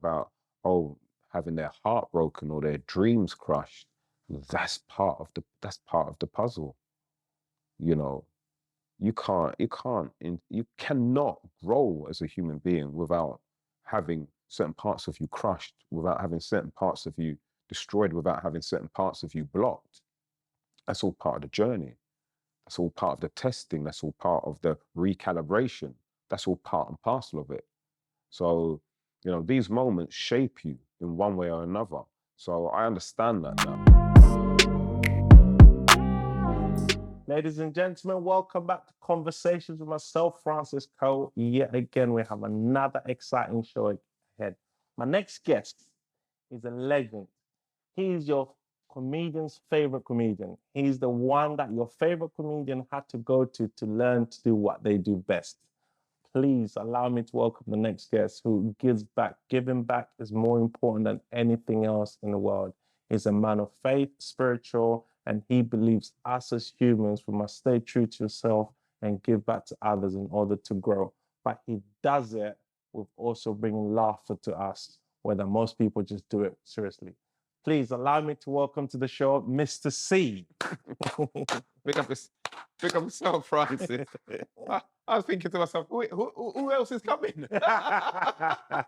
about, oh, having their heart broken or their dreams crushed. That's part of the puzzle. You know, you cannot grow as a human being without having certain parts of you crushed, without having certain parts of you destroyed, without having certain parts of you blocked. That's all part of the journey. That's all part of the testing. That's all part of the recalibration. That's all part and parcel of it. So, these moments shape you in one way or another. So I understand that now. Ladies and gentlemen, welcome back to Conversations with myself, Francis Cole. Yet again, we have another exciting show ahead. My next guest is a legend. He's your comedian's favorite comedian. He's the one that your favorite comedian had to go to learn to do what they do best. Please allow me to welcome the next guest who gives back. Giving back is more important than anything else in the world. He's a man of faith, spiritual, and he believes us as humans, we must stay true to yourself and give back to others in order to grow. But he does it with also bringing laughter to us, whether most people just do it seriously. Please allow me to welcome to the show, Mr. C. Pick up yourself, Francis. I was thinking to myself, who else is coming? I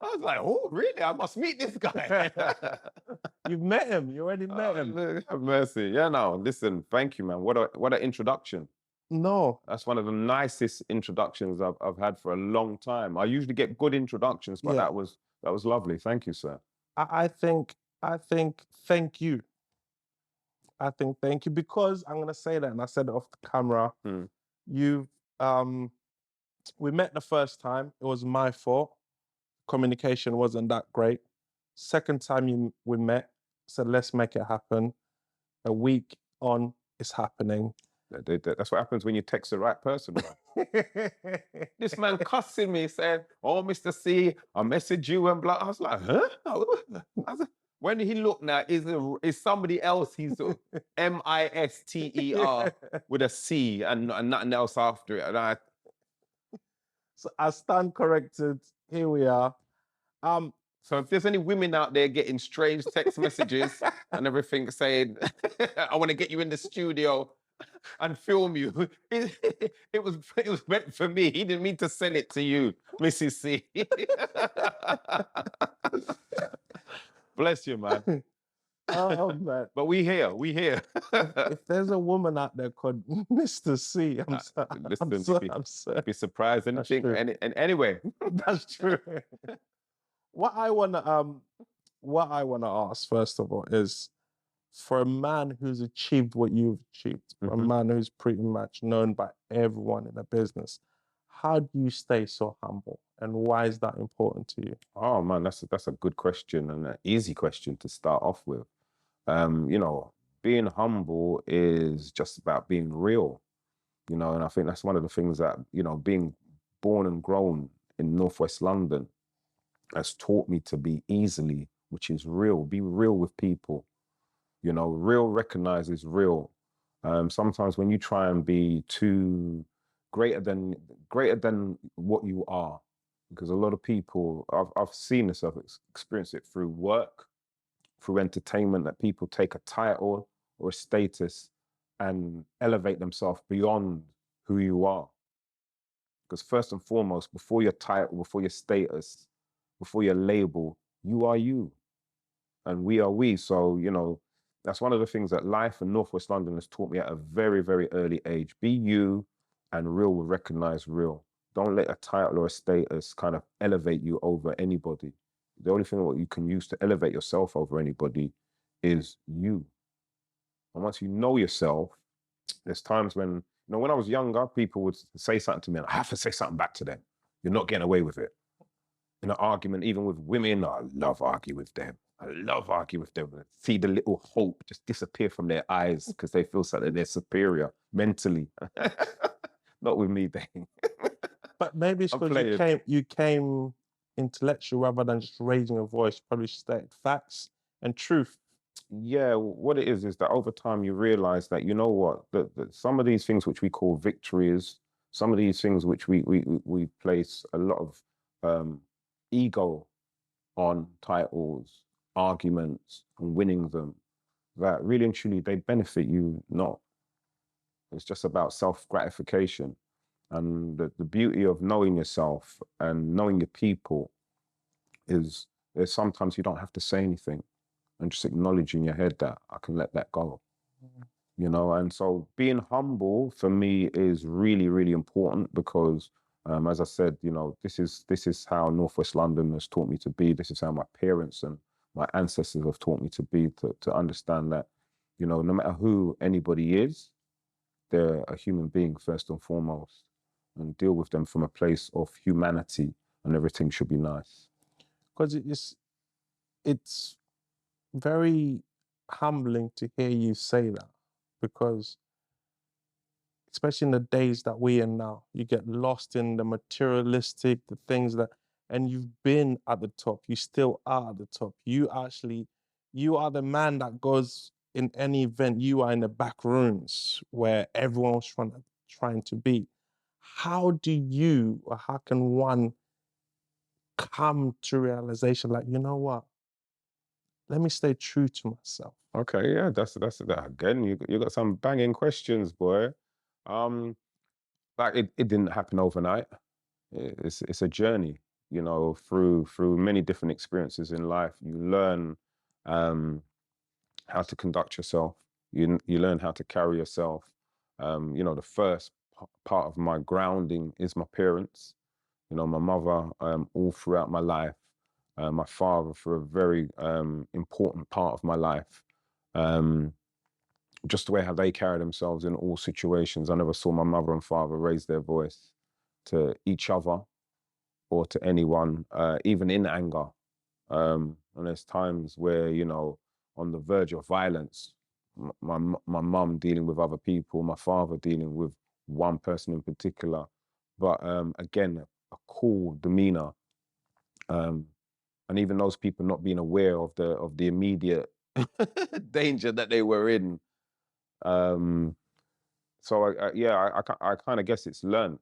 was like, oh, really? I must meet this guy. You've met him. You already met him. Lord have mercy. Yeah, no, listen, thank you, man. What an introduction. No. That's one of the nicest introductions I've had for a long time. I usually get good introductions, but Yeah. that was lovely. Thank you, sir. I think thank you. I think thank you because I'm gonna say that, and I said it off the camera. Hmm. You've we met the first time. It was my fault. Communication wasn't that great. Second time we met, said let's make it happen. A week on, it's happening. That's what happens when you text the right person, right? This man cussing me, saying, "Oh, Mr. C, I messaged you and blah." I was like, "Huh?" When he looked now, is somebody else? He's Mister with a C and nothing else after it. And So I stand corrected. Here we are. So if there's any women out there getting strange text messages and everything saying, "I want to get you in the studio and film you," it was meant for me. He didn't mean to send it to you, Mrs. C. Bless you, man. Oh man. But we here. If there's a woman out there called Mr. C, I'm sorry. Be surprised anything. And anyway, That's true. What I wanna ask first of all is, for a man who's achieved what you've achieved, for a man who's pretty much known by everyone in the business, how do you stay so humble, and why is that important to you? Oh man, that's a good question and an easy question to start off with. Being humble is just about being real, and I think that's one of the things that, being born and grown in Northwest London has taught me to be easily, which is real. Be real with people. Real recognizes real. Sometimes when you try and be too greater than what you are, because a lot of people, I've seen this, I've experienced it through work, through entertainment, that people take a title or a status and elevate themselves beyond who you are. Because first and foremost, before your title, before your status, before your label, you are you and we are we. So, that's one of the things that life in Northwest London has taught me at a very, very early age. Be you, and real will recognize real. Don't let a title or a status kind of elevate you over anybody. The only thing that you can use to elevate yourself over anybody is you. And once you know yourself, there's times when, when I was younger, people would say something to me and I have to say something back to them. You're not getting away with it. In an argument, even with women, I love arguing with them. I love arguing with them. See the little hope just disappear from their eyes because they feel something they're superior mentally. Not with me, Dane. But maybe it's because you came intellectual rather than just raising a voice. Probably stated facts and truth. Yeah, what it is that over time you realize that, you know what, that some of these things which we call victories, some of these things which we place a lot of ego on titles, arguments, and winning them, that really and truly they benefit you not. It's just about self-gratification. And the beauty of knowing yourself and knowing your people is sometimes you don't have to say anything and just acknowledge in your head that I can let that go. You know, and so being humble for me is really, really important because, as I said, you know, this is how Northwest London has taught me to be. This is how my parents and my ancestors have taught me to be, to understand that, you know, no matter who anybody is, they're a human being first and foremost, and deal with them from a place of humanity, and everything should be nice. Because it's very humbling to hear you say that, because especially in the days that we're in now, you get lost in the materialistic, the things that, and you've been at the top, you still are at the top. You are the man that goes in any event, you are in the back rooms where everyone's trying to be. How do you, or how can one come to realization like, you know what? Let me stay true to myself. Okay, yeah, that's that again. You got some banging questions, boy. Like it didn't happen overnight. It's a journey, you know, through many different experiences in life. You learn how to conduct yourself. You learn how to carry yourself. You know, the first part of my grounding is my parents. You know, my mother all throughout my life, my father for a very important part of my life. Just the way how they carry themselves in all situations. I never saw my mother and father raise their voice to each other or to anyone, even in anger. And there's times where, you know, on the verge of violence, my mum dealing with other people, my father dealing with one person in particular. But again, a cool demeanor. And even those people not being aware of the immediate danger that they were in. So I kind of guess it's learned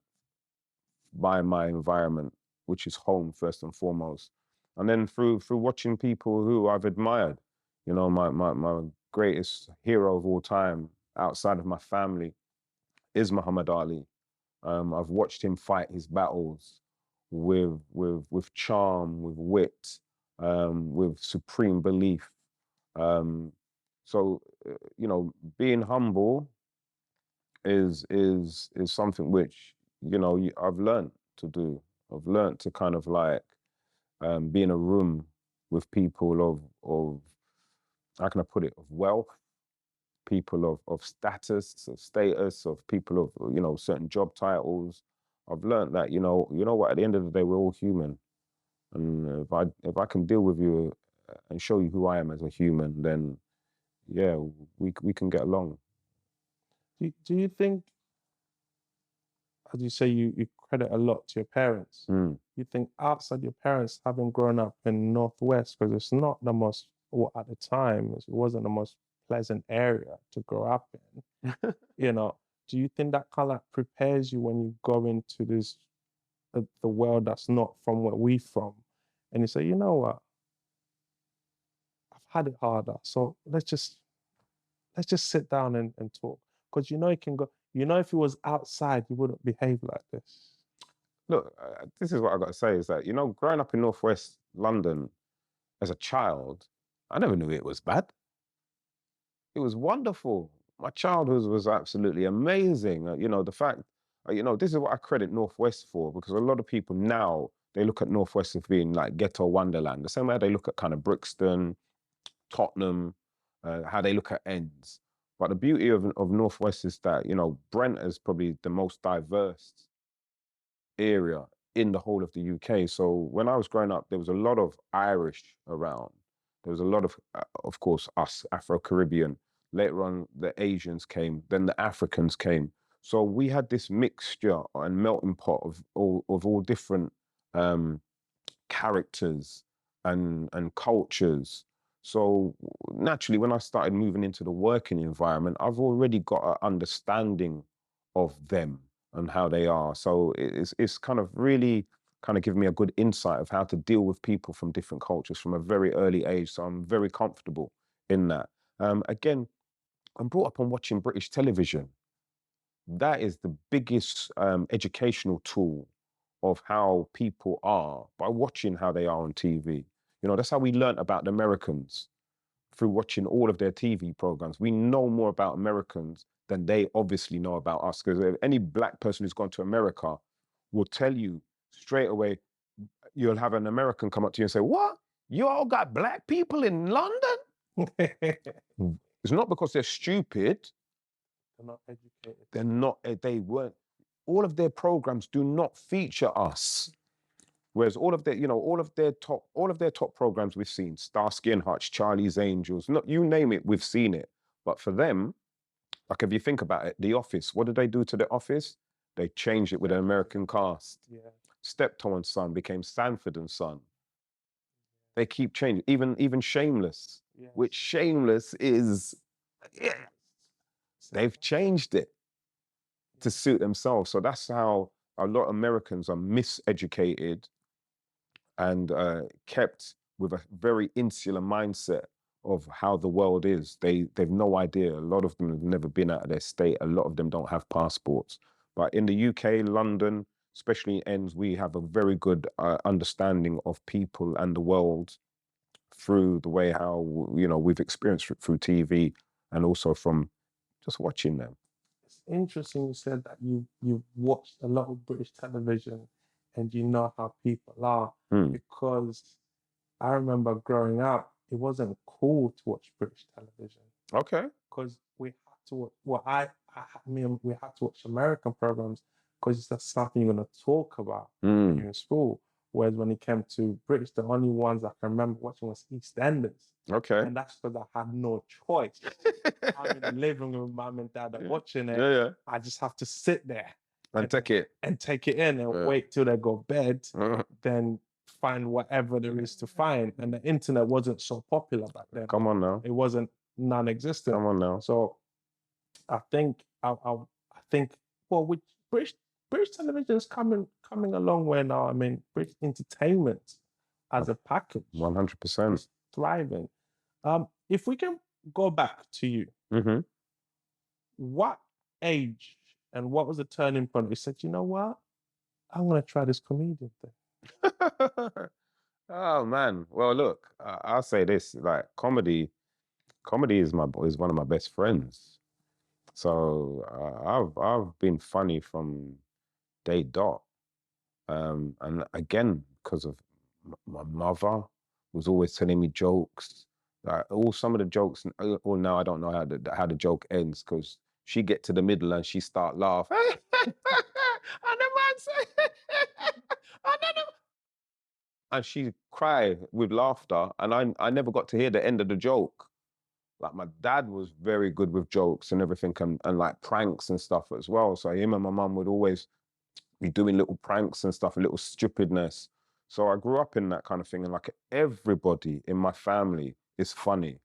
by my environment, which is home first and foremost, and then through watching people who I've admired. You know, my greatest hero of all time outside of my family is Muhammad Ali. I've watched him fight his battles with charm, with wit, with supreme belief. Um, you know, being humble is something which, you know, I've learned to do. I've learned to kind of like be in a room with people of how can I put it, of wealth, people of status, of people of, you know, certain job titles. I've learned that, you know what, at the end of the day, we're all human. And if I can deal with you and show you who I am as a human, then yeah, we can get along. Do you think, as you say, you credit a lot to your parents? You think outside your parents, having grown up in Northwest, because it's not the most, or at the time, it wasn't the most pleasant area to grow up in, you know, do you think that kind of like prepares you when you go into this, the world that's not from where we from, and you say, you know what, I've had it harder, so let's just sit down and talk. Because you know it can go, you know, if it was outside, you wouldn't behave like this. Look, this is what I got to say is that, you know, growing up in Northwest London as a child, I never knew it was bad. It was wonderful. My childhood was absolutely amazing. You know, the fact, you know, this is what I credit Northwest for, because a lot of people now, they look at Northwest as being like ghetto wonderland, the same way they look at kind of Brixton, Tottenham, how they look at ends. But the beauty of Northwest is that, you know, Brent is probably the most diverse area in the whole of the UK. So when I was growing up, there was a lot of Irish around. There was a lot of course, us, Afro-Caribbean. Later on, the Asians came, then the Africans came. So we had this mixture and melting pot of all different characters and cultures. So naturally, when I started moving into the working environment, I've already got an understanding of them and how they are. So it's kind of really kind of given me a good insight of how to deal with people from different cultures from a very early age. So I'm very comfortable in that. Again, I'm brought up on watching British television. That is the biggest educational tool of how people are by watching how they are on TV. You know, that's how we learnt about the Americans through watching all of their TV programs. We know more about Americans than they obviously know about us. Because any black person who's gone to America will tell you straight away, you'll have an American come up to you and say, "What? You all got black people in London?" It's not because they're stupid. They're not educated. They're not, they weren't, all of their programs do not feature us. Whereas all of their, you know, all of their top programs we've seen, Starsky and Hutch, Charlie's Angels, not, you name it, we've seen it. But for them, like if you think about it, The Office, what did they do to The Office? They changed it with an American cast. Yeah. Steptoe and Son became Sanford and Son. They keep changing. Even Shameless, Yes. which Shameless is, yeah, they've changed it to suit themselves. So that's how a lot of Americans are miseducated and kept with a very insular mindset of how the world is. They've no idea. A lot of them have never been out of their state. A lot of them don't have passports. But in the UK, London, especially ends, we have a very good understanding of people and the world through the way how, you know, we've experienced it through TV and also from just watching them. It's interesting you said that you've watched a lot of British television and you know how people are, because I remember growing up, it wasn't cool to watch British television. Okay. Because we had to watch, well, we had to watch American programs because it's just something you're going to talk about when you're in school. Whereas when it came to British, the only ones I can remember watching was EastEnders. Okay. And that's because I had no choice. I'm in the living room with mum and dad are watching it. Yeah. I just have to sit there And take it in and wait till they go bed, then find whatever there is to find. And the internet wasn't so popular back then. Come on now. It wasn't non-existent. Come on now. So I think well, with British television is coming a long way now. I mean, British entertainment as a package 100% is thriving. If we can go back to you, what age and what was the turning point? You said, you know what, I'm gonna try this comedian thing. Oh man. Well, look, I'll say this: like comedy is one of my best friends. So I've been funny from day dot, and again because of my mother was always telling me jokes. Like some of the jokes, or now I don't know how the joke ends because she get to the middle and she start laughing. And the man say, and she cry with laughter, and I never got to hear the end of the joke. Like my dad was very good with jokes and everything, and like pranks and stuff as well. So him and my mum would always be doing little pranks and stuff, a little stupidness. So I grew up in that kind of thing, and like everybody in my family is funny.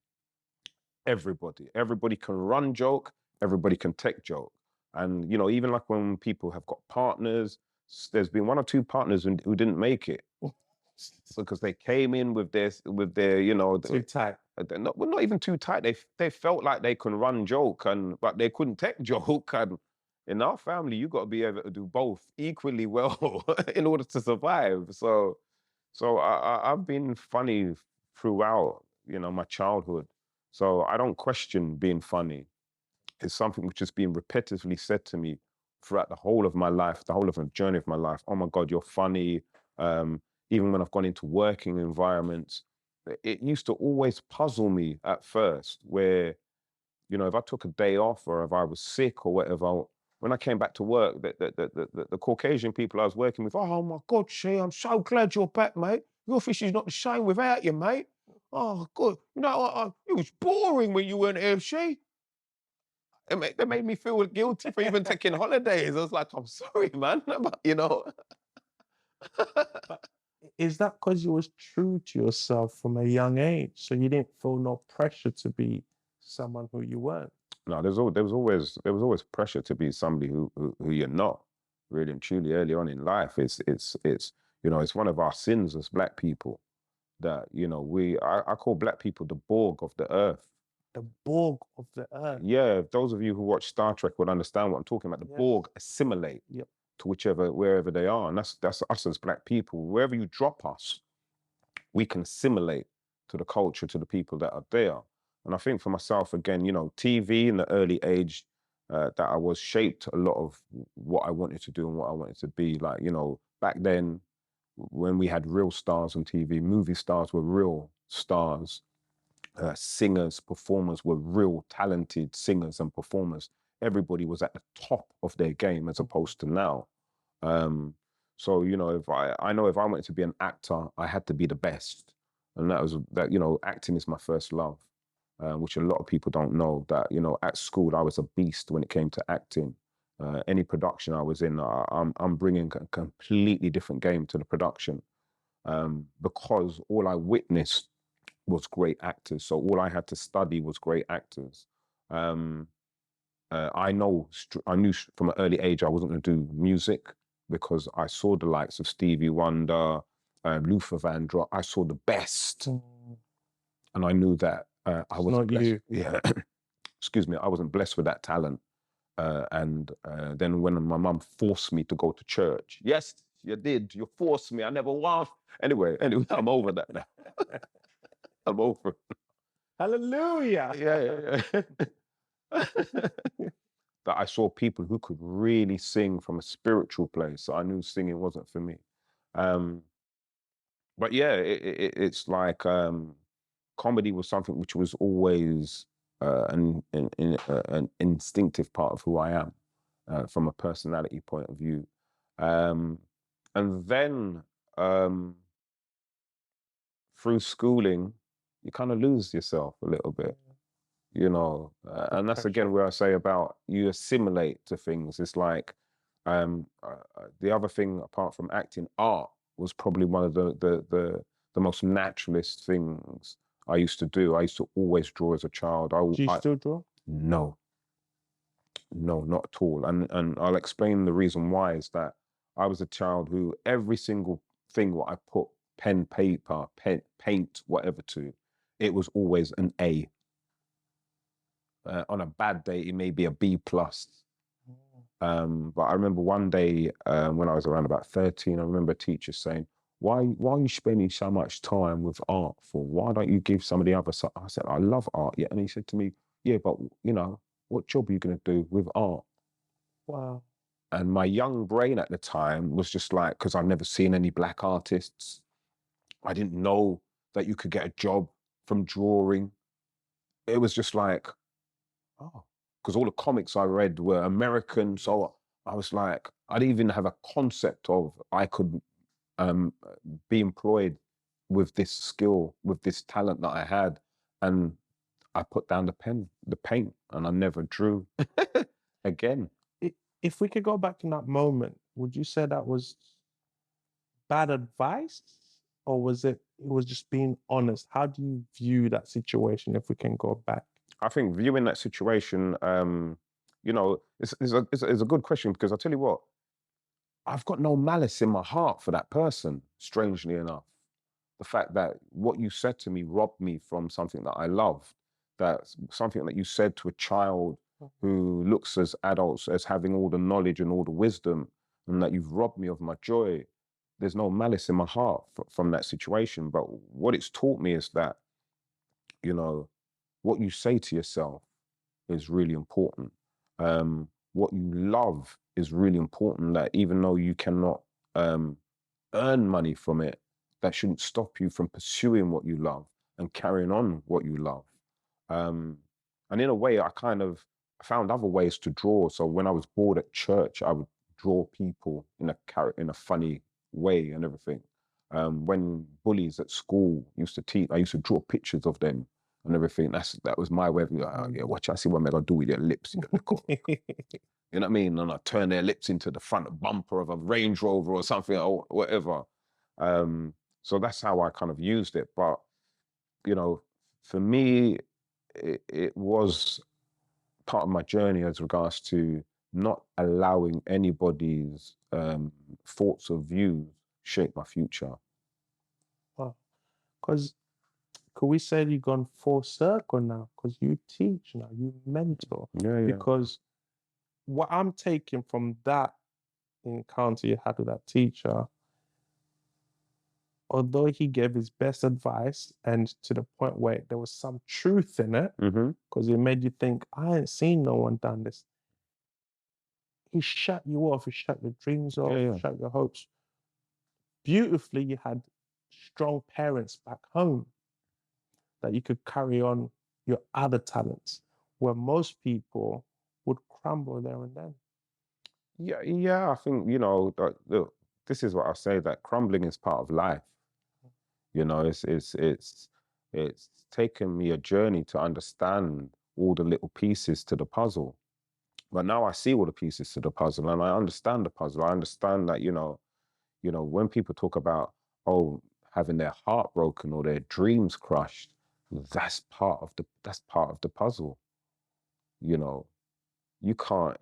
Everybody can run joke, everybody can take joke. And you know, even like when people have got partners, there's been one or two partners who didn't make it because they came in with their you know, too tight. Not even too tight. They felt like they can run joke, but they couldn't take joke. And in our family, you got to be able to do both equally well in order to survive. So I've been funny throughout, you know, my childhood. So I don't question being funny. It's something which has been repetitively said to me throughout the whole of my life, the whole of the journey of my life. Oh my God, you're funny. Even when I've gone into working environments, it used to always puzzle me at first where, you know, if I took a day off or if I was sick or whatever, when I came back to work, the Caucasian people I was working with, oh my God, Shay, I'm so glad you're back, mate. Your fish is not the same without you, mate. Oh, good. You know, it was boring when you weren't here, Shay. They made me feel guilty for even taking holidays. I was like, I'm sorry, man. But, you know. But is that because you was true to yourself from a young age? So you didn't feel no pressure to be someone who you weren't? No, there was always pressure to be somebody who you're not, really and truly. Early on in life, it's You know, it's one of our sins as Black people that, you know, I call Black people the Borg of the earth. The Borg of the earth. Yeah, those of you who watch Star Trek would understand what I'm talking about. The Yes. Borg assimilate Yep. to wherever they are. And that's us as Black people. Wherever you drop us, we can assimilate to the culture, to the people that are there. And I think for myself, again, you know, TV in the early age that I was shaped a lot of what I wanted to do and what I wanted to be. Like, you know, back then when we had real stars on TV, movie stars were real stars. Singers, performers were real talented singers and performers. Everybody was at the top of their game as opposed to now. So, you know, I know if I wanted to be an actor, I had to be the best. And that, you know, acting is my first love, which a lot of people don't know that, you know, at school, I was a beast when it came to acting. Any production I was in, I'm bringing a completely different game to the production because all I witnessed was great actors. So all I had to study was great actors. I knew from an early age I wasn't going to do music because I saw the likes of Stevie Wonder, Luther Vandross. I saw the best, and I knew that I wasn't blessed. You. Yeah, excuse me, I wasn't blessed with that talent. And then when my mum forced me to go to church, yes, you did. You forced me. I never want. Anyway, I'm over that now. I'm over. Hallelujah. Yeah. That I saw people who could really sing from a spiritual place. So I knew singing wasn't for me. But yeah, it's like comedy was something which was always an instinctive part of who I am from a personality point of view. And then through schooling, you kind of lose yourself a little bit. You know, and that's again where I say about you assimilate to things. It's like the other thing apart from acting, art was probably one of the most naturalist things I used to do. I used to always draw as a child. Do you still draw? No, not at all. And I'll explain the reason why is that I was a child who every single thing what I put pen, paper, paint, whatever to, it was always an A. On a bad day, it may be a B plus. But I remember one day when I was around about 13, I remember a teacher saying, why are you spending so much time with art for? Why don't you give some of the other stuff? I said, I love art. Yeah. And he said to me, yeah, but you know, what job are you going to do with art? Wow. And my young brain at the time was just like, because I'd never seen any Black artists. I didn't know that you could get a job from drawing. It was just like, oh, because all the comics I read were American. So I was like, I didn't even have a concept of I could be employed with this skill, with this talent that I had. And I put down the paint, and I never drew again. If we could go back in that moment, would you say that was bad advice? Or was it was just being honest? How do you view that situation if we can go back? I think viewing that situation, you know, it's a good question because I tell you what, I've got no malice in my heart for that person, strangely enough. The fact that what you said to me robbed me from something that I loved, that something that you said to a child who looks as adults as having all the knowledge and all the wisdom, and that you've robbed me of my joy. There's no malice in my heart from that situation. But what it's taught me is that, you know, what you say to yourself is really important. What you love is really important, that even though you cannot earn money from it, that shouldn't stop you from pursuing what you love and carrying on what you love. And in a way, I kind of found other ways to draw. So when I was bored at church, I would draw people in a funny way and everything. When bullies at school used to teach, I used to draw pictures of them and everything. That was my way of like, oh, yeah, watch, I see what I'm gonna do with your lips. You know what I mean? And I turn their lips into the front bumper of a Range Rover or something or whatever. So that's how I kind of used it. But, you know, for me, it was part of my journey as regards to not allowing anybody's thoughts or views shape my future. Because could we say you've gone full circle now? Because you teach now, you mentor. Yeah, yeah. Because what I'm taking from that encounter you had with that teacher, although he gave his best advice and to the point where there was some truth in it, because it made you think, I ain't seen no one done this. He shut you off, he shut your dreams off, shut your hopes. Beautifully, you had strong parents back home that you could carry on your other talents, where most people would crumble there and then. Yeah. I think, you know, look, this is what I say, that crumbling is part of life. You know, it's taken me a journey to understand all the little pieces to the puzzle. But now I see all the pieces to the puzzle and I understand the puzzle. I understand that, you know, when people talk about, oh, having their heart broken or their dreams crushed, that's part of the puzzle. You know, you cannot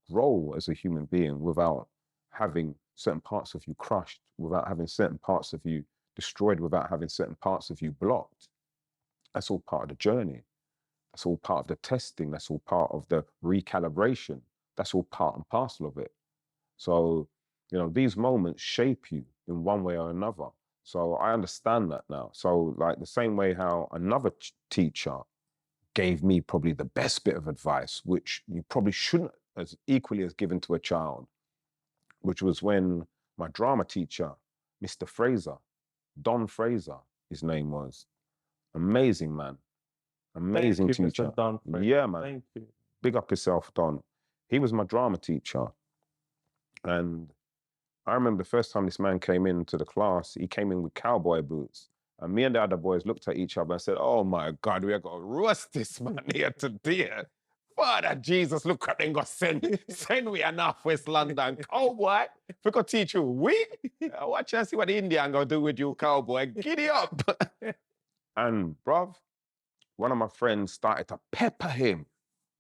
grow as a human being without having certain parts of you crushed, without having certain parts of you destroyed, without having certain parts of you blocked. That's all part of the journey. That's all part of the testing. That's all part of the recalibration. That's all part and parcel of it. So, you know, these moments shape you in one way or another. So I understand that now. So like the same way how another teacher gave me probably the best bit of advice, which you probably shouldn't as equally as given to a child, which was when my drama teacher, Mr. Fraser, Don Fraser, his name was, amazing man, amazing Thank you, teacher. Mr. Don Fraser. Yeah, man. Thank you. Big up yourself, Don. He was my drama teacher. And I remember the first time this man came into the class, he came in with cowboy boots. And me and the other boys looked at each other and said, oh my God, we are going to roast this man here today. Father Jesus, look at them go send we enough West London. Cowboy, we could teach you. Watch and see what the Indian going to do with you, cowboy. Giddy up. And bruv, one of my friends started to pepper him.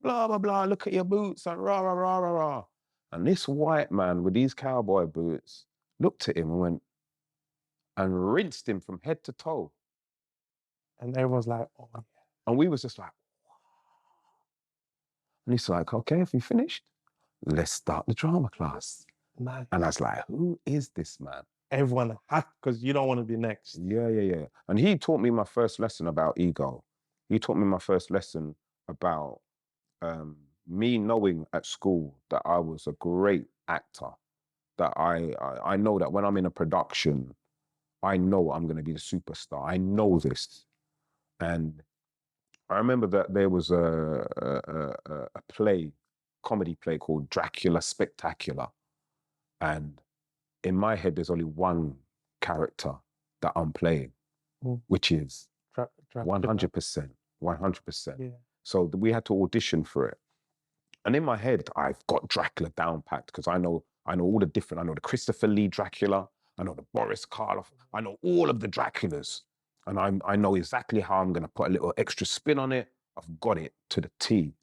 Blah, blah, blah, look at your boots and rah, rah, rah, rah, rah. And this white man with these cowboy boots looked at him and went, and rinsed him from head to toe. And everyone's like, oh, yeah. And we was just like, wow. And he's like, okay, have you finished? Let's start the drama class. Nice. And I was like, who is this man? Everyone had, because you don't want to be next. Yeah. And he taught me my first lesson about ego. He taught me my first lesson about me knowing at school that I was a great actor, that I know that when I'm in a production, I know I'm going to be the superstar. I know this. And I remember that there was a play, comedy play called Dracula Spectacular. And in my head, there's only one character that I'm playing, which is 100%, 100%. Yeah. So we had to audition for it. And in my head, I've got Dracula down packed because I know all the different, I know the Christopher Lee Dracula, I know the Boris Karloff, I know all of the Draculas. And I know exactly how I'm going to put a little extra spin on it. I've got it to the T.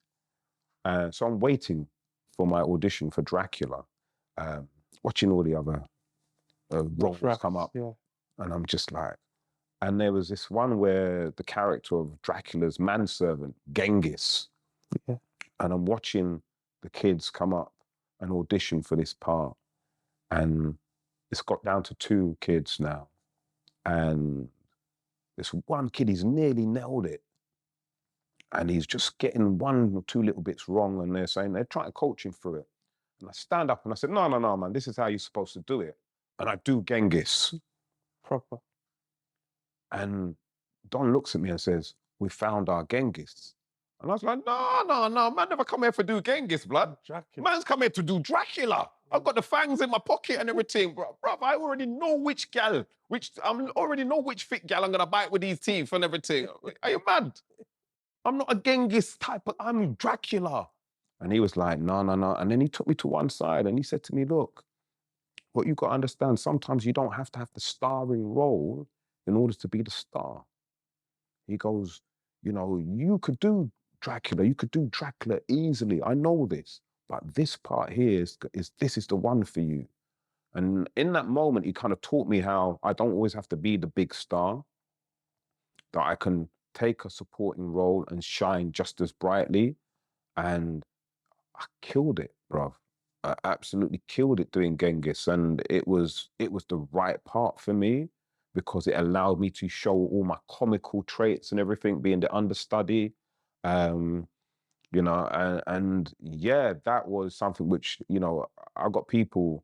So I'm waiting for my audition for Dracula, watching all the other roles come up. Yeah. And I'm just like, and there was this one where the character of Dracula's manservant, Genghis, and I'm watching the kids come up and audition for this part. And it's got down to 2 kids now. And this one kid, he's nearly nailed it. And he's just getting 1 or 2 little bits wrong. And they're trying to coach him through it. And I stand up and I said, no, man, this is how you're supposed to do it. And I do Genghis. Proper. And Don looks at me and says, we found our Genghis. And I was like, no, man never come here to do Genghis, blood. Dracula. Man's come here to do Dracula. I've got the fangs in my pocket and everything, bro. I already know which gal, I already know which fit gal I'm gonna bite with these teeth and everything. Are you mad? I'm not a Genghis type, but I'm Dracula. And he was like, no. And then he took me to one side and he said to me, look, what you got to understand, sometimes you don't have to have the starring role in order to be the star. He goes, you know, you could do Dracula easily. I know this, but this part here is this is the one for you. And in that moment, he kind of taught me how I don't always have to be the big star, that I can take a supporting role and shine just as brightly. And I killed it, bruv. I absolutely killed it doing Genghis. And it was the right part for me because it allowed me to show all my comical traits and everything, being the understudy. Um, and yeah, that was something which, I got people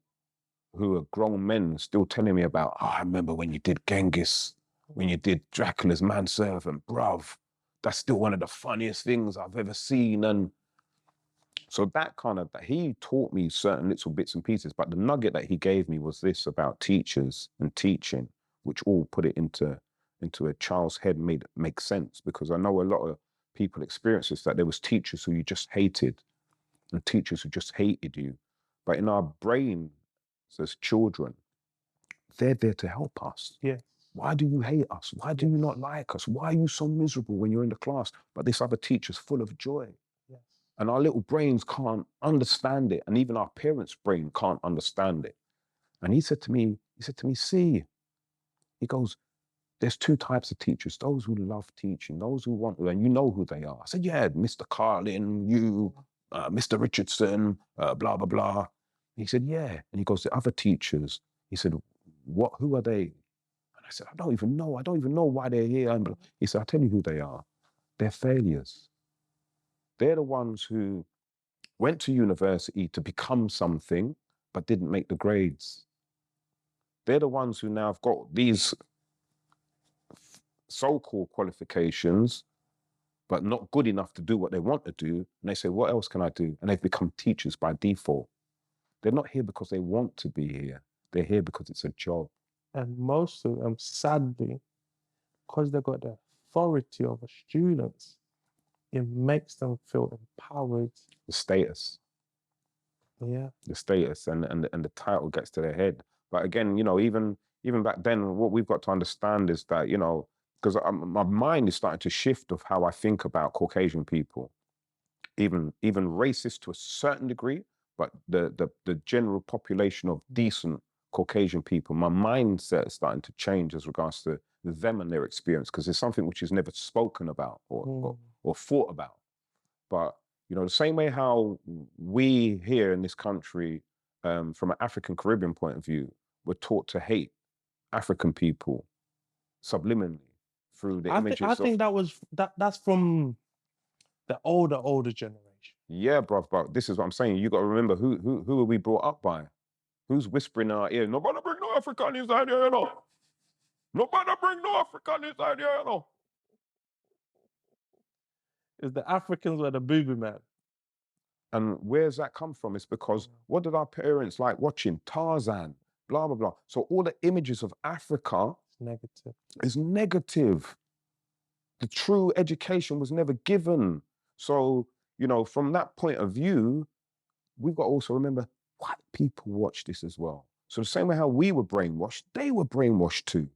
who are grown men still telling me about, oh, I remember when you did Genghis, when you did Dracula's manservant, bruv. That's still one of the funniest things I've ever seen. And so he taught me certain little bits and pieces, but the nugget that he gave me was this about teachers and teaching, which all put it into a child's head, made it make sense. Because I know a lot of people experience this, that there was teachers who you just hated and teachers who just hated you. But in our brain, as children, they're there to help us. Yes. Why do you hate us? Why do you not like us? Why are you so miserable when you're in the class? But this other teacher's full of joy. Yes. And our little brains can't understand it. And even our parents' brain can't understand it. And he said to me, see, he goes, there's two types of teachers, those who love teaching, those who want to, and you know who they are. I said, yeah, Mr. Carlin, you, Mr. Richardson, blah, blah, blah. He said, yeah. And he goes, the other teachers, he said, who are they? And I said, I don't even know why they're here. And he said, I'll tell you who they are. They're failures. They're the ones who went to university to become something, but didn't make the grades. They're the ones who now have got these so-called qualifications, but not good enough to do what they want to do. And they say, what else can I do? And they've become teachers by default. They're not here because they want to be here. They're here because it's a job. And most of them, sadly, because they've got the authority over students, it makes them feel empowered. The status. Yeah. The status and the title gets to their head. But again, even back then, what we've got to understand is that, because my mind is starting to shift of how I think about Caucasian people, even racist to a certain degree, but the general population of decent Caucasian people, my mindset is starting to change as regards to them and their experience, because it's something which is never spoken about or thought about. But the same way how we here in this country, from an African Caribbean point of view, we're taught to hate African people subliminally through the images. I think that's from the older generation. Yeah, bruv, but this is what I'm saying. You got to remember who are we brought up by? Who's whispering in our ear? Nobody bring no African inside here, Nobody bring no African inside here, Is the Africans were the booby man. And where's that come from? It's because what did our parents like watching? Tarzan, blah, blah, blah. So all the images of Africa is negative. The true education was never given. So, from that point of view, we've got to also remember white people watch this as well. So the same way how we were brainwashed, they were brainwashed too.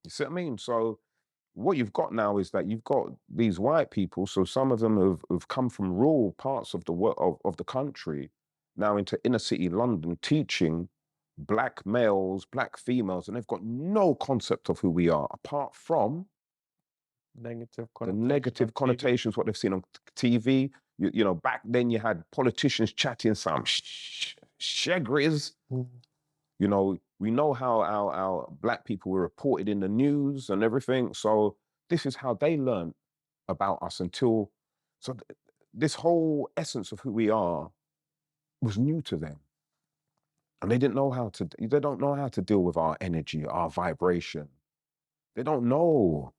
You see what I mean? So what you've got now is that you've got these white people. So some of them have come from rural parts of the country now into inner city London, teaching black males, black females, and they've got no concept of who we are apart from the negative connotations, what they've seen on TV. Back then you had politicians chatting some shagriz. We know how our black people were reported in the news and everything. So this is how they learned about us this whole essence of who we are was new to them. And they don't know how to deal with our energy, our vibration. They don't know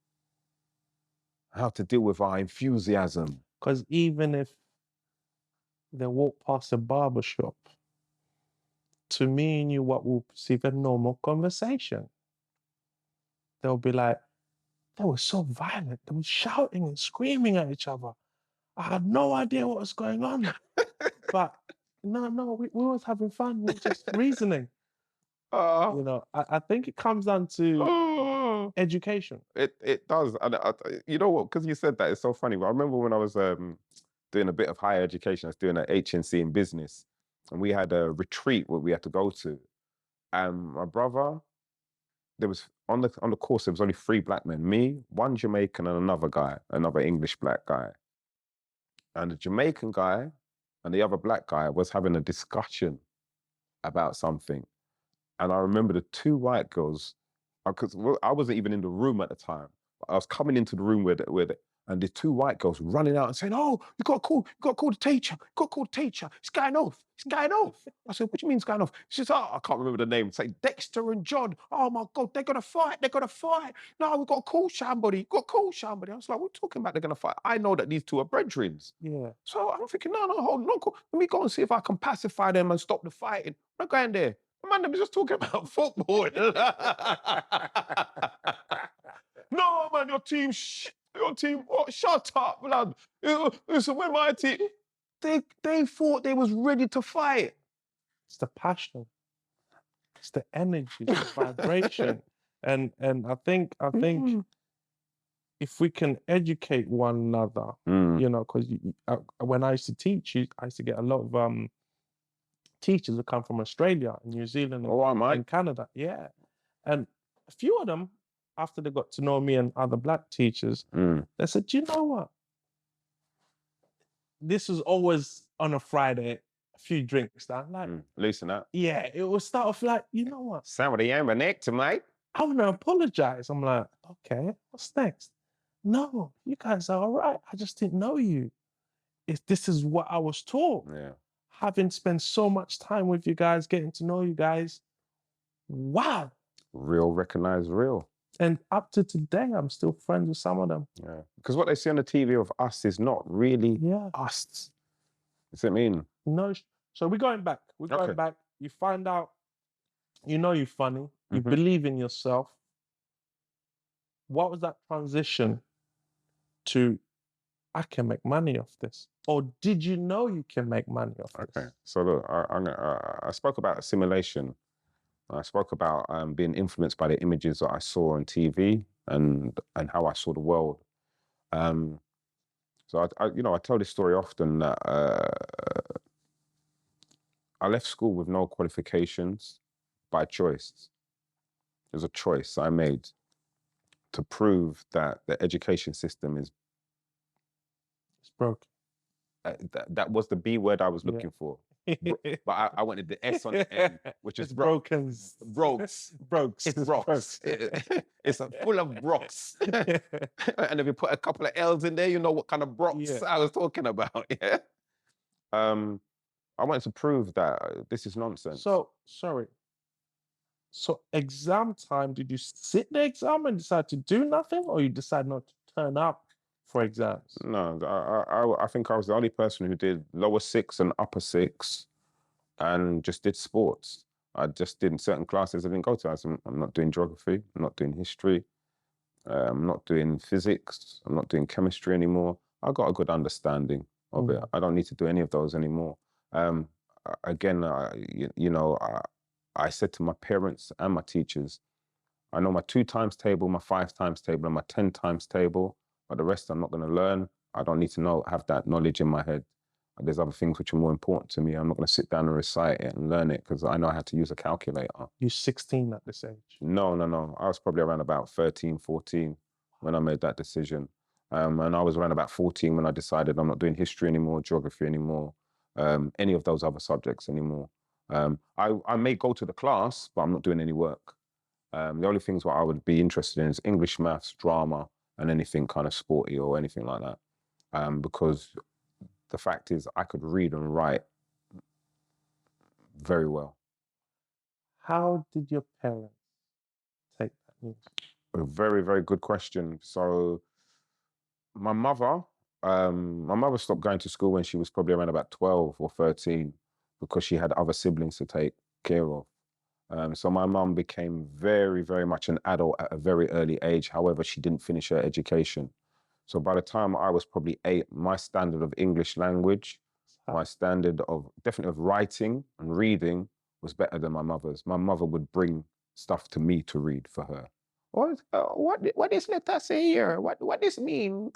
how to deal with our enthusiasm. Because even if they walk past a barber shop, to me and you, what we'll perceive a normal conversation, they'll be like, they were so violent. They were shouting and screaming at each other. I had no idea what was going on. But no, we was having fun. We were just reasoning. I think it comes down to education. It does. And you know what? Because you said that, it's so funny. I remember when I was doing a bit of higher education, I was doing an HNC in business. and we had a retreat where we had to go to. And my brother, there was on the course, there was only 3 black men, me, one Jamaican, and another guy, another English black guy. And the Jamaican guy and the other black guy was having a discussion about something. And I remember the 2 white girls, because I wasn't even in the room at the time. I was coming into the room and the 2 white girls running out and saying, "Oh, you got to call the teacher. You got to call the teacher. It's going off. It's going off." I said, "What do you mean it's going off?" She says, "Oh, I can't remember the name." Say, "Dexter and John. Oh my God, they're gonna fight. They're gonna fight. No, we've got to call somebody. We've got to call somebody." I was like, "What are you talking about? They're gonna fight." I know that these 2 are brethren. Yeah. So I'm thinking, no, hold on. Let me go and see if I can pacify them and stop the fighting. I'm not going there. Man, they were just talking about football. No, man, your team, shut up, blood. Listen, when my team, they thought they was ready to fight. It's the passion. It's the energy, the vibration. And I think if we can educate one another, you know, because when I used to teach, I used to get a lot of teachers who come from Australia, New Zealand, and Canada. Yeah. And a few of them, after they got to know me and other black teachers, they said, "Do you know what? This was always on a Friday, a few drinks down. Like, loosen up." Yeah, it will start off like, "You know what? Somebody am an actor, mate. I want to apologize." I'm like, "Okay, what's next?" "No, you guys are all right. I just didn't know you. If this is what I was taught." Yeah. Having spent so much time with you guys, getting to know you guys, wow. Real recognize real. And up to today, I'm still friends with some of them. Yeah. Because what they see on the TV of us is not really us. You see what I mean? No. So we're going back. We're going back. You find out, you know you're funny. You believe in yourself. What was that transition to, I can make money off this? Or did you know you can make money off this? Okay. So look, I spoke about assimilation. I spoke about being influenced by the images that I saw on TV and how I saw the world. So I tell this story often that I left school with no qualifications by choice. It was a choice I made to prove that the education system is broken. That was the B word I was looking for. But I wanted the S on the end, which is broken. Brokes. It's brokes. It's full of brokes. And if you put a couple of L's in there, you know what kind of brokes I was talking about. Yeah. I wanted to prove that this is nonsense. So, sorry. So exam time, did you sit the exam and decide to do nothing, or you decide not to turn up for exams? No, I think I was the only person who did lower 6 and upper 6 and just did sports. I just did certain classes I didn't go to. I'm not doing geography, I'm not doing history, I'm not doing physics, I'm not doing chemistry anymore. I got a good understanding of it. I don't need to do any of those anymore. Again, I said to my parents and my teachers, I know my 2 times table, my 5 times table, and my 10 times table, but the rest I'm not going to learn. I don't need to have that knowledge in my head. There's other things which are more important to me. I'm not going to sit down and recite it and learn it because I know how to use a calculator. You're 16 at this age? No. I was probably around about 13, 14 when I made that decision. And I was around about 14 when I decided I'm not doing history anymore, geography anymore, any of those other subjects anymore. I may go to the class, but I'm not doing any work. The only things what I would be interested in is English, maths, drama, and anything kind of sporty or anything like that. Because the fact is I could read and write very well. How did your parents take that news? A very, very good question. So my mother stopped going to school when she was probably around about 12 or 13 because she had other siblings to take care of. So my mum became very, very much an adult at a very early age. However, she didn't finish her education. So by the time I was probably 8, my standard of English language, my standard of definitely of writing and reading was better than my mother's. My mother would bring stuff to me to read for her. What this letter say here? What this mean?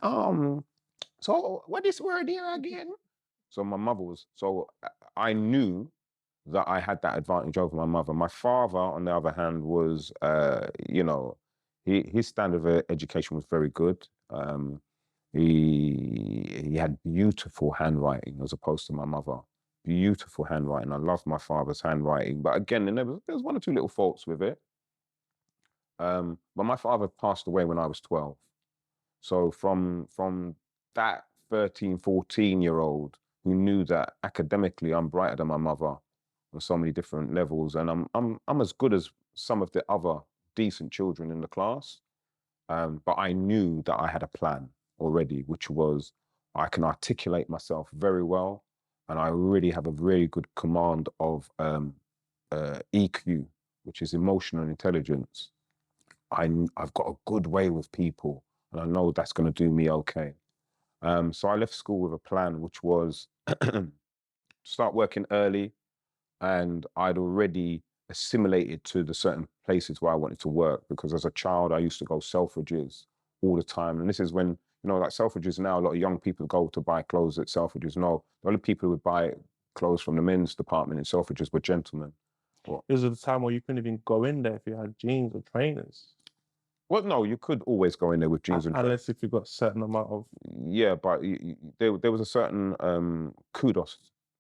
So what this word here again? So my mother was, so I knew that I had that advantage over my mother. My father, on the other hand, was, you know, his standard of education was very good. He had beautiful handwriting as opposed to my mother. Beautiful handwriting. I loved my father's handwriting, but again, there was one or two little faults with it. But my father passed away when I was 12. So from that 13, 14-year-old who knew that academically I'm brighter than my mother on so many different levels, and I'm as good as some of the other decent children in the class. But I knew that I had a plan already, which was I can articulate myself very well, and I really have a really good command of EQ, which is emotional intelligence. I've got a good way with people, and I know that's going to do me okay. So I left school with a plan, which was start working early, and I'd already assimilated to the certain places where I wanted to work, because as a child I used to go Selfridges all the time, and this is when, you know, like Selfridges now, a lot of young people go to buy clothes at Selfridges. No, the only people who would buy clothes from the men's department in Selfridges were gentlemen. Well, It was at the time where you couldn't even go in there if you had jeans or trainers. well, no, you could always go in there with jeans and unless if you got a certain amount of. Yeah, but there was a certain kudos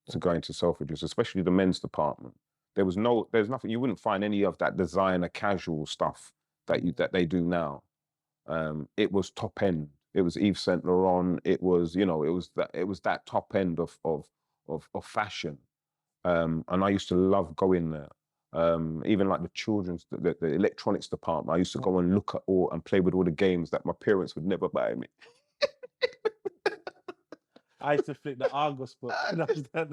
to going to Selfridges, especially the men's department. There's nothing, you wouldn't find any of that designer casual stuff that they do now. It was top end. It was Yves Saint Laurent. It was, you know, it was that top end of fashion. And I used to love going there. Even like the children's, the electronics department, I used to go and look at all and play with all the games that my parents would never buy me. I used to flick the Argos book.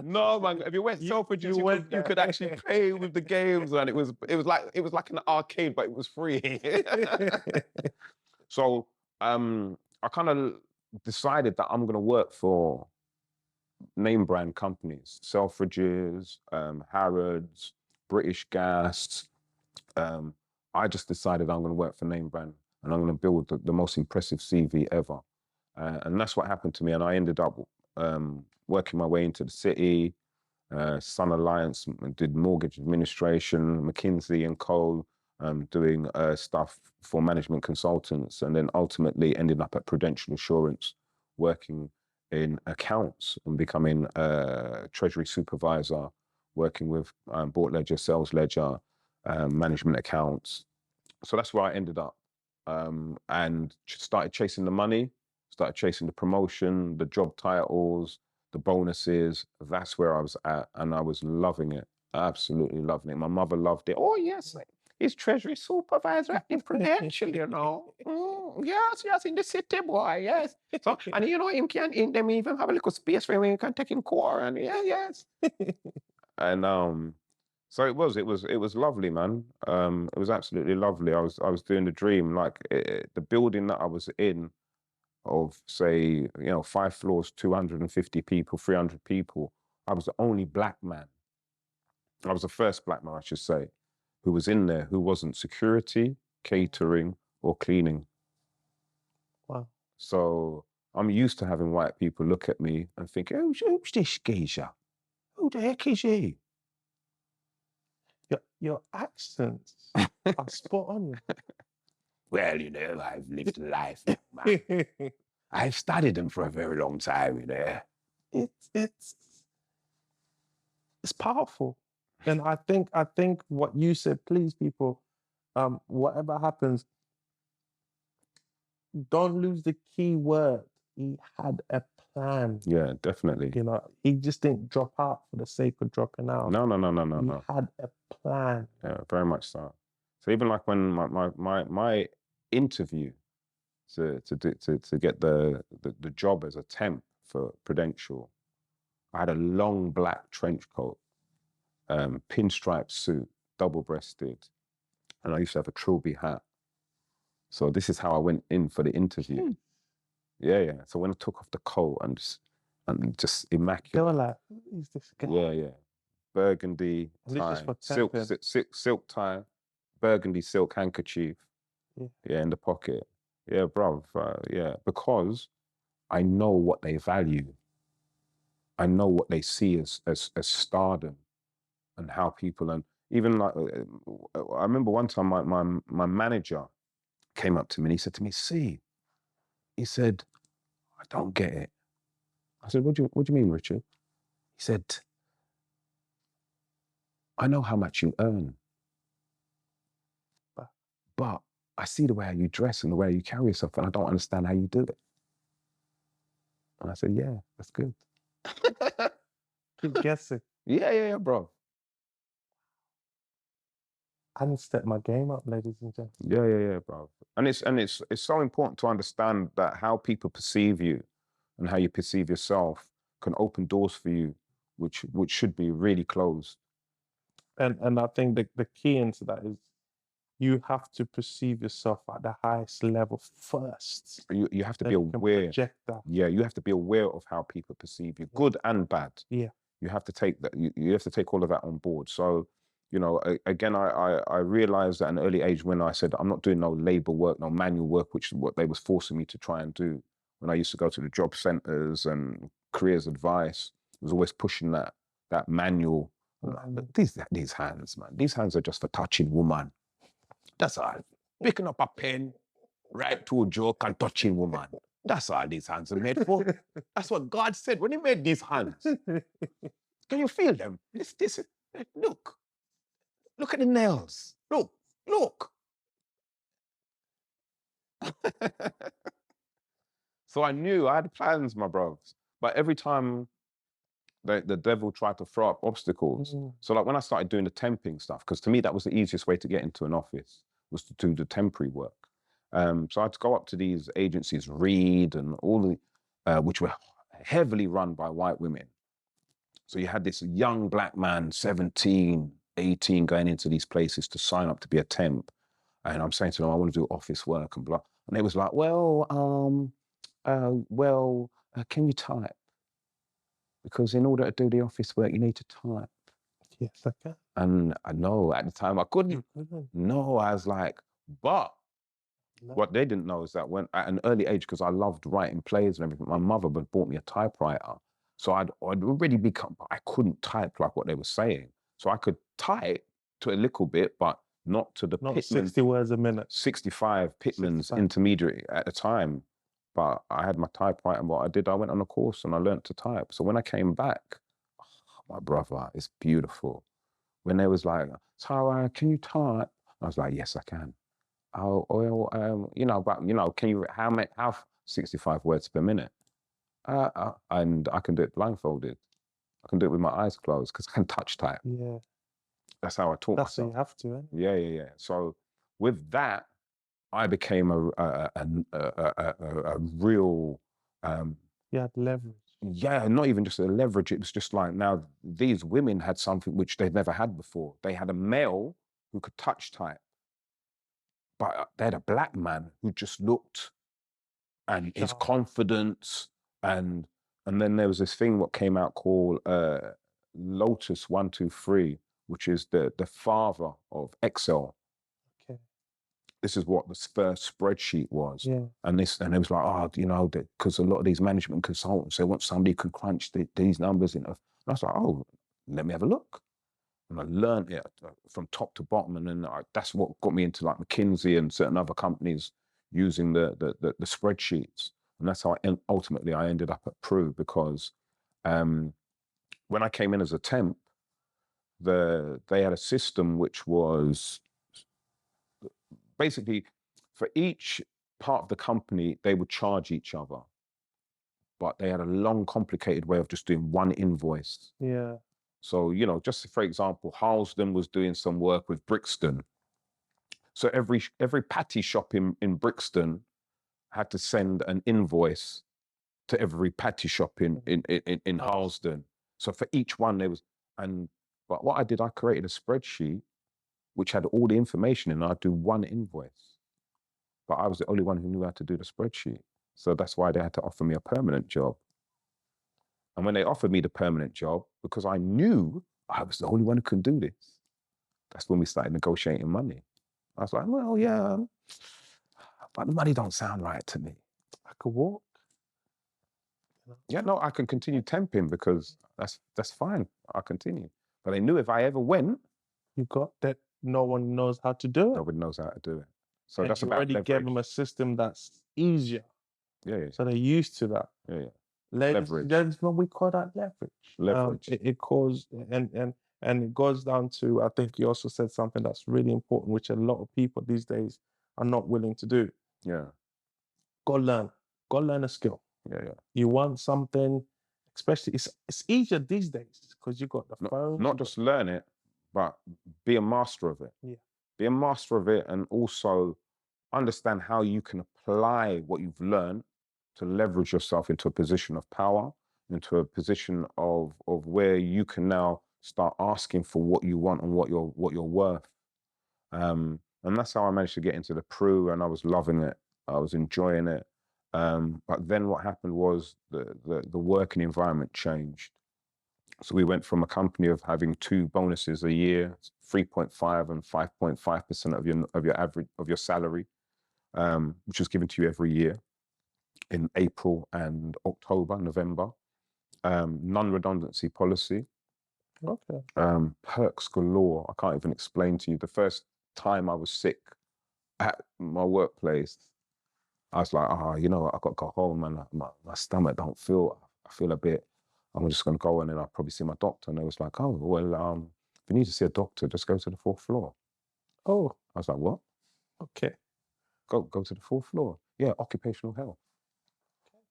No, man. If you went Selfridges, you could actually play with the games, and it was like an arcade, but it was free. So I kind of decided that I'm going to work for name brand companies, Selfridges, Harrods, British Gas. I just decided I'm going to work for name brand, and I'm going to build the most impressive CV ever. And that's what happened to me. And I ended up working my way into the city, Sun Alliance, did mortgage administration, McKinsey and Co, doing stuff for management consultants, and then ultimately ended up at Prudential Assurance, working in accounts and becoming a treasury supervisor, working with bought ledger, sales ledger, management accounts. So that's where I ended up, and started chasing the money, started chasing the promotion, the job titles, the bonuses. That's where I was at, and I was loving it, absolutely loving it. My mother loved it. Oh yes, he's treasury supervisor at the Prudential, you know. Yes, yes, in the city, boy, yes. So, and you know, them even have a little space where you can take in core, and yeah, yes. And so it was lovely, man. It was absolutely lovely. I was doing the dream, like the building that I was in, of say, you know, 5 floors, 250 people, 300 people. I was the only black man. I was the first black man, I should say, who was in there, who wasn't security, catering, or cleaning. Wow. So I'm used to having white people look at me and think, who's this geezer? Who the heck is he? Your accents are spot on. Well, you know, I've lived a life, man. I've studied them for a very long time, you know. It's powerful, and I think what you said, please, people, whatever happens, don't lose the key word. He had a plan. Yeah, definitely. You know, he just didn't drop out for the sake of dropping out. No. He had a plan. Yeah, very much so. So even like when my interview to get the job as a temp for Prudential, I had a long black trench coat, pinstripe suit, double-breasted, and I used to have a trilby hat. So this is how I went in for the interview. Yeah. So when I took off the coat and just immaculate. They were like, who's this guy? Yeah. Burgundy tie, silk tie, burgundy silk handkerchief. Yeah, in the pocket. Yeah, bruv. Yeah, because I know what they value. I know what they see as stardom. and how people, and even like, I remember one time my manager came up to me and he said to me, "See," he said, "I don't get it." I said, what do you mean, Richard?" He said, "I know how much you earn, but I see the way you dress and the way you carry yourself, and I don't understand how you do it." And I said, "Yeah, that's good." Keep guessing. Yeah, bro. I need to step my game up, ladies and gentlemen. Yeah, bro. And it's so important to understand that how people perceive you and how you perceive yourself can open doors for you, which should be really closed. And I think the key into that is you have to perceive yourself at the highest level first. You have to Then be you can aware. project that. Yeah, you have to be aware of how people perceive you, good and bad. Yeah. You have to take that. You have to take all of that on board. So, you know, again, I realized at an early age when I said I'm not doing no labor work, no manual work, which is what they was forcing me to try and do. When I used to go to the job centers and careers advice, I was always pushing that manual. These hands, man, these hands are just for touching woman. That's all. Picking up a pen, write to a joke and touching woman. That's all these hands are made for. That's what God said when he made these hands. Can you feel them? Look at the nails. Look. So I knew I had plans, my bros. But every time the devil tried to throw up obstacles. So like when I started doing the temping stuff, because to me that was the easiest way to get into an office, was to do the temporary work. So I had to go up to these agencies, Reed and all the, which were heavily run by white women. So you had this young black man, 17, 18, going into these places to sign up to be a temp. And I'm saying to them, I want to do office work and blah. And they was like, can you type? Because in order to do the office work, you need to type. Yes, I can. And I know at the time I couldn't. No, I was like, but what they didn't know is that when at an early age, because I loved writing plays and everything, my mother had bought me a typewriter. So I'd already become, I couldn't type like what they were saying. So I could type to a little bit, but not to the Not Pitman, 60 words a minute. 65 Pitman's 65. intermediary at the time. But I had my typewriter, and what I did, I went on a course and I learned to type. So when I came back, oh, my brother, it's beautiful. When they was like, "Tara, can you type?" I was like, "Yes, I can." "Oh, well, can you, how 65 words per minute?" And I can do it blindfolded. I can do it with my eyes closed because I can touch type. Yeah. That's how I taught That's myself. what you have to, Yeah. So with that, I became a real, you had leverage. yeah, not even just a leverage. It was just like, now these women had something which they'd never had before. They had a male who could touch type, but they had a black man who just looked, and his confidence, and then there was this thing what came out called Lotus 123, which is the father of Excel. Okay. This is what the first spreadsheet was. Yeah. And it was like, because a lot of these management consultants, they want somebody who can crunch these numbers. And I was like, oh, let me have a look. And I learned it from top to bottom. And then that's what got me into like McKinsey and certain other companies using the spreadsheets. And that's how ultimately I ended up at Pru, because when I came in as a temp, they had a system which was basically, for each part of the company, they would charge each other. But they had a long, complicated way of just doing one invoice. Yeah. So, just for example, Harlesden was doing some work with Brixton. So every patty shop in Brixton had to send an invoice to every patty shop in Harlesden. So for each one there was, but what I did, I created a spreadsheet which had all the information in, and I'd do one invoice. But I was the only one who knew how to do the spreadsheet. So that's why they had to offer me a permanent job. And when they offered me the permanent job, because I knew I was the only one who could do this, that's when we started negotiating money. I was like, well, yeah, but the money don't sound right to me. I could walk. Yeah, no, I can continue temping because that's fine. I'll continue. But they knew if I ever went, You got that. No one knows how to do it. nobody knows how to do it. So And that's you about already gave them leverage. a system that's easier. Yeah, So they're used to that. yeah. Ladies Leverage. and gentlemen, we call that leverage. Leverage. It calls and it goes down to, I think you also said something that's really important, which a lot of people these days are not willing to do. Yeah, Go learn a skill. yeah. You want something, especially it's easier these days because you got the phones. Not just learn it, but be a master of it. Yeah. Be a master of it, and also understand how you can apply what you've learned to leverage yourself into a position of power, into a position of where you can now start asking for what you want and what you're worth. And that's how I managed to get into the Peru, and I was loving it. I was enjoying it. But then what happened was the working environment changed. So we went from a company of having 2 bonuses a year, 3.5 and 5.5% of your average of your salary, which was given to you every year in April and October, November. Non-redundancy policy, Okay. perks galore. I can't even explain to you. The first time I was sick at my workplace, I was like, you know, I got to go home, and my stomach don't feel. I feel a bit. I'm just going to go in and I'll probably see my doctor. And they was like, oh, well, if you need to see a doctor, just go to the 4th floor. Oh, I was like, what? okay. Go to the 4th floor. Yeah, occupational health.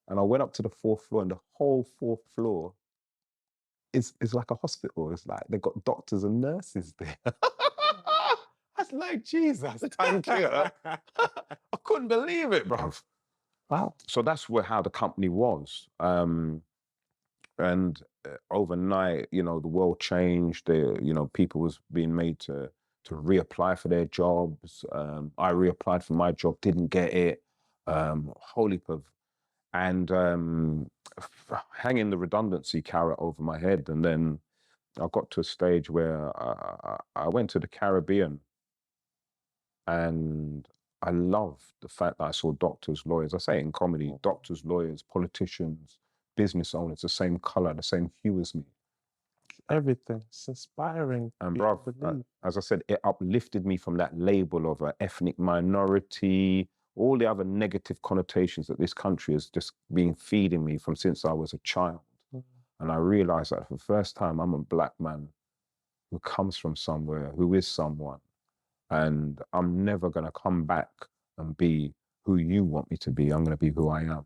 And I went up to the 4th floor, and the whole 4th floor is like a hospital. It's like they've got doctors and nurses there. I was like, Jesus, thank you. I couldn't believe it, bruv. Wow. So that's how the company was. And overnight, you know, the world changed. You know, people was being made to reapply for their jobs. I reapplied for my job, didn't get it. Whole heap of, and hanging the redundancy carrot over my head. And then I got to a stage where I went to the Caribbean, and I loved the fact that I saw doctors, lawyers. I say it in comedy: doctors, lawyers, politicians, business owners, the same color, the same hue as me. Everything. It's inspiring. And beyond bruv, belief. as I said, it uplifted me from that label of an ethnic minority, all the other negative connotations that this country has just been feeding me from since I was a child. And I realized that for the first time, I'm a black man who comes from somewhere, who is someone. And I'm never going to come back and be who you want me to be. I'm going to be who I am.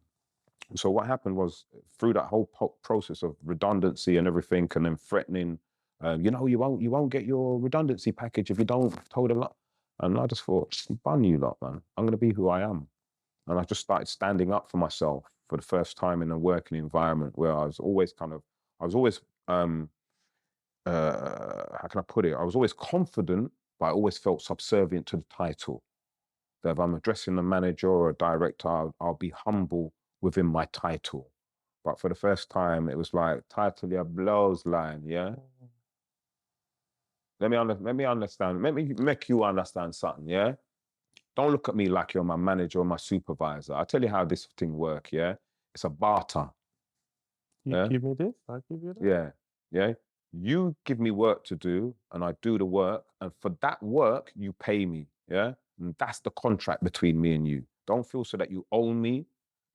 So what happened was, through that whole process of redundancy and everything, and then threatening, you know, you won't get your redundancy package if you don't toe the line. And I just thought, bun you lot, man. I'm going to be who I am. And I just started standing up for myself for the first time in a working environment where I was always how can I put it? I was always confident, but I always felt subservient to the title. That if I'm addressing a manager or a director, I'll be humble within my title. But for the first time, it was like, title your blows line, yeah? Let me understand. Let me make you understand something, yeah? Don't look at me like you're my manager or my supervisor. I'll tell you how this thing works, yeah? It's a barter. You give me this, I give you that. Yeah, yeah. You give me work to do, and I do the work, and for that work, you pay me, yeah? And that's the contract between me and you. Don't feel so that you own me.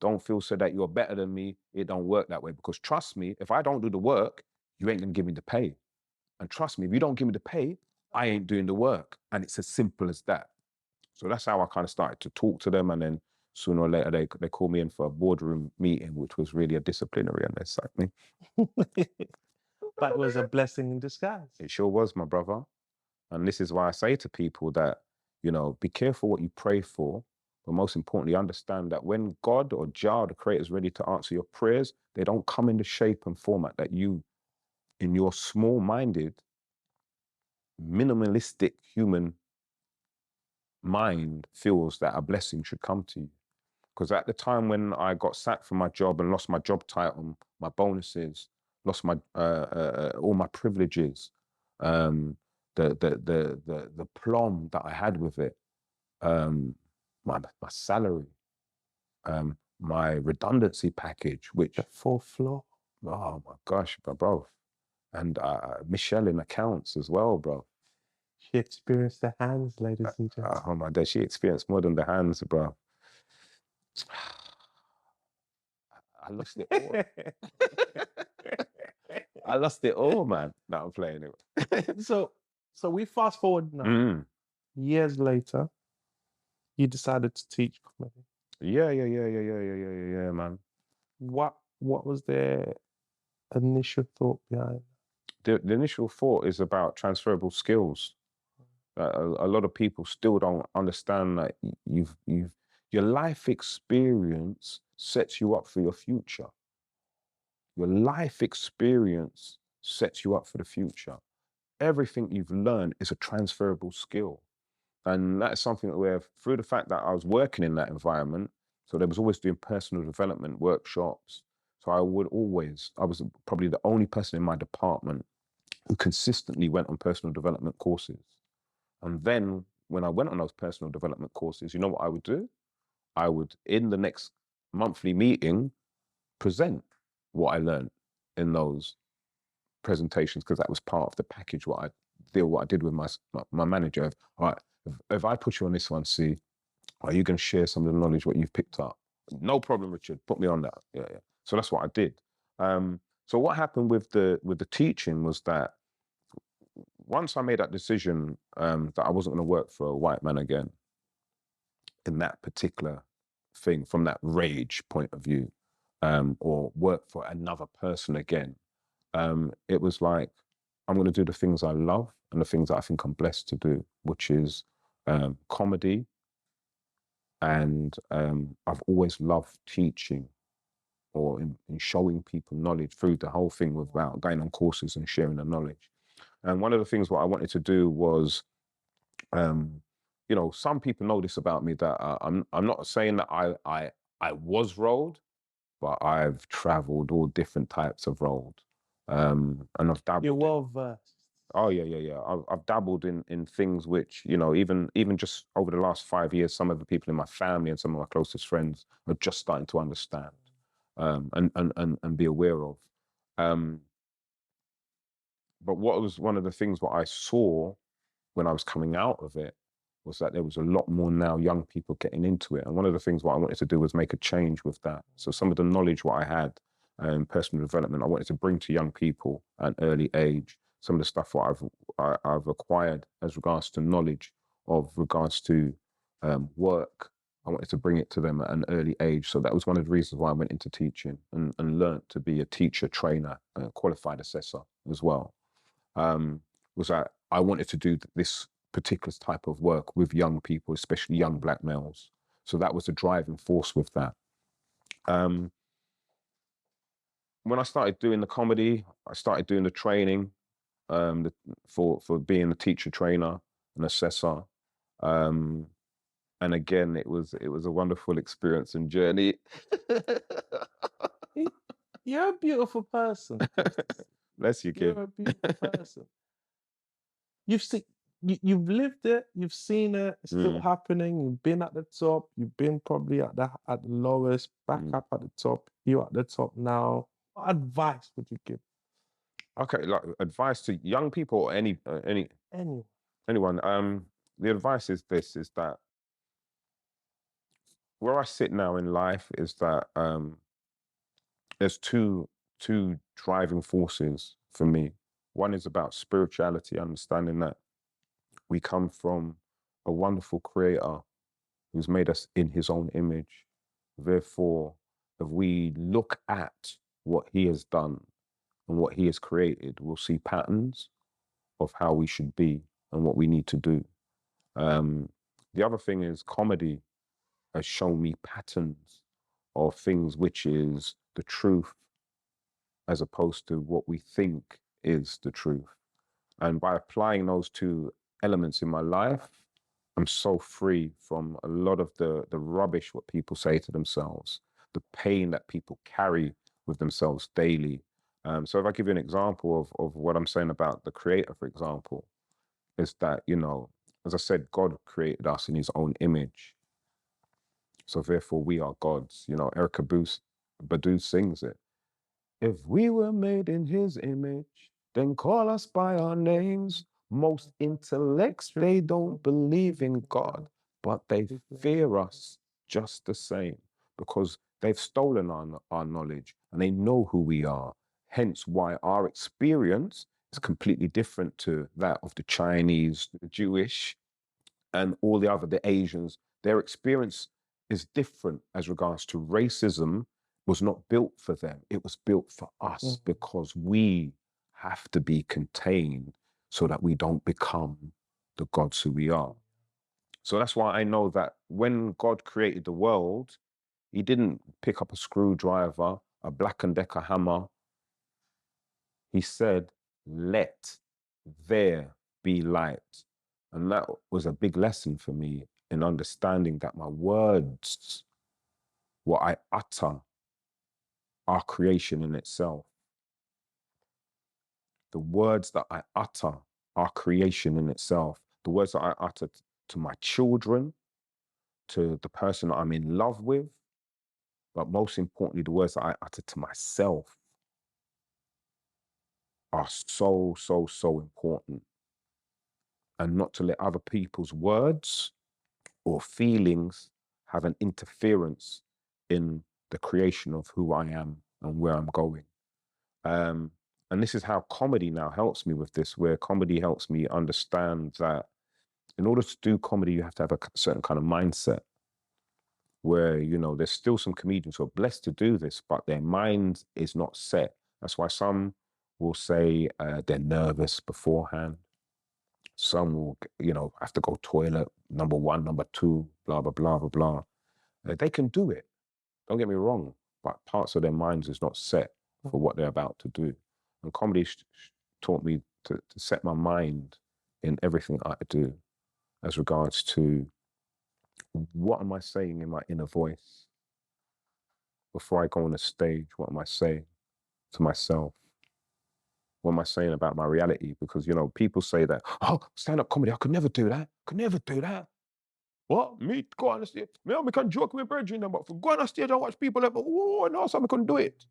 Don't feel so that you're better than me. It don't work that way, because trust me, if I don't do the work, you ain't gonna give me the pay. And trust me, if you don't give me the pay, I ain't doing the work. And it's as simple as that. So that's how I kind of started to talk to them, and then sooner or later they called me in for a boardroom meeting, which was really a disciplinary, and they sacked me. But it was a blessing in disguise. It sure was, my brother. And this is why I say to people that, you know, be careful what you pray for, but most importantly, understand that when God or Jah, the Creator, is ready to answer your prayers, they don't come in the shape and format that you, in your small-minded, minimalistic human mind, feels that a blessing should come to you. Because at the time when I got sacked from my job and lost my job title, my bonuses, lost my all my privileges, the plum that I had with it, my salary, my redundancy package, which The 4th floor. oh my gosh, bro. and Michelle in accounts as well, bro. She experienced the hands, ladies and gentlemen. Oh my days, she experienced more than the hands, bro. I lost it all. I lost it all, man. No, I'm playing it. So we fast forward now. Years later, you decided to teach comedy. Yeah, man. What was the initial thought behind? The initial thought is about transferable skills. A lot of people still don't understand that your life experience sets you up for your future. Your life experience sets you up for the future. Everything you've learned is a transferable skill. And that's something where, through the fact that I was working in that environment, so there was always doing personal development workshops. So I was probably the only person in my department who consistently went on personal development courses. And then when I went on those personal development courses, you know what I would do? I would, in the next monthly meeting, present what I learned in those presentations, because that was part of the package, what I did with my manager. All right, if I put you on this one, see, are you going to share some of the knowledge what you've picked up? No problem, Richard. Put me on that. Yeah. So that's what I did. So what happened with the teaching was that once I made that decision that I wasn't going to work for a white man again in that particular thing, from that rage point of view, or work for another person again, it was like, I'm going to do the things I love and the things that I think I'm blessed to do, which is comedy. And I've always loved teaching, or in showing people knowledge through the whole thing, without going on courses and sharing the knowledge. And one of the things what I wanted to do was, some people know this about me, that I'm not saying that I was rolled, but I've traveled all different types of road. And I've dabbled. You're well versed. Oh yeah. I've dabbled in things which, even just over the last 5 years, some of the people in my family and some of my closest friends are just starting to understand, and be aware of. But what was one of the things what I saw when I was coming out of it was that there was a lot more now young people getting into it. And one of the things what I wanted to do was make a change with that. So some of the knowledge what I had in personal development, I wanted to bring to young people at an early age. Some of the stuff what I've acquired as regards to knowledge of regards to work, I wanted to bring it to them at an early age. So that was one of the reasons why I went into teaching and learned to be a teacher, trainer, qualified assessor as well. Was that I wanted to do this particular type of work with young people, especially young Black males. So that was the driving force with that. When I started doing the comedy, I started doing the training for being a teacher, trainer, and assessor. And again, it was a wonderful experience and journey. You're a beautiful person. Bless you, kid. You're a beautiful person. You've lived it, you've seen it, it's still happening. You've been at the top, you've been probably at the lowest, back up at the top. You're at the top now. What advice would you give? Okay, like advice to young people or anyone. The advice is this: is that where I sit now in life is that there's two driving forces for me. One is about spirituality, understanding that we come from a wonderful creator who's made us in his own image. Therefore, if we look at what he has done and what he has created, we'll see patterns of how we should be and what we need to do. The other thing is comedy has shown me patterns of things which is the truth as opposed to what we think is the truth. And by applying those two elements in my life, I'm so free from a lot of the rubbish what people say to themselves, the pain that people carry with themselves daily. So if I give you an example of what I'm saying about the creator, for example, is that, as I said, God created us in his own image. So therefore we are gods. Erykah Badu sings it. If we were made in his image, then call us by our names. Most intellects, they don't believe in God, but they fear us just the same because they've stolen our knowledge and they know who we are. Hence why our experience is completely different to that of the Chinese, the Jewish, and all the other, the Asians. Their experience is different as regards to racism was not built for them. It was built for us because we have to be contained so that we don't become the gods who we are. So that's why I know that when God created the world, he didn't pick up a screwdriver, a Black and Decker hammer. He said, let there be light. And that was a big lesson for me in understanding that my words, what I utter, are creation in itself. The words that I utter are creation in itself. The words that I utter to my children, to the person that I'm in love with, but most importantly, the words that I utter to myself are so, so, so important. And not to let other people's words or feelings have an interference in the creation of who I am and where I'm going. And this is how comedy now helps me with this, where comedy helps me understand that in order to do comedy, you have to have a certain kind of mindset where, you know, there's still some comedians who are blessed to do this, but their mind is not set. That's why some will say they're nervous beforehand. Some will, you know, have to go toilet, number one, number two, blah, blah, blah, blah, blah. They can do it. Don't get me wrong, but parts of their minds is not set for what they're about to do. And comedy taught me to set my mind in everything I do as regards to what am I saying in my inner voice? Before I go on a stage, what am I saying to myself? What am I saying about my reality? Because, you know, people say that, oh, stand-up comedy, I could never do that. Could never do that. What? Me go on the stage? Me, I can joke with brethren, but for go on the stage and watch people like, oh, no, so I couldn't do it.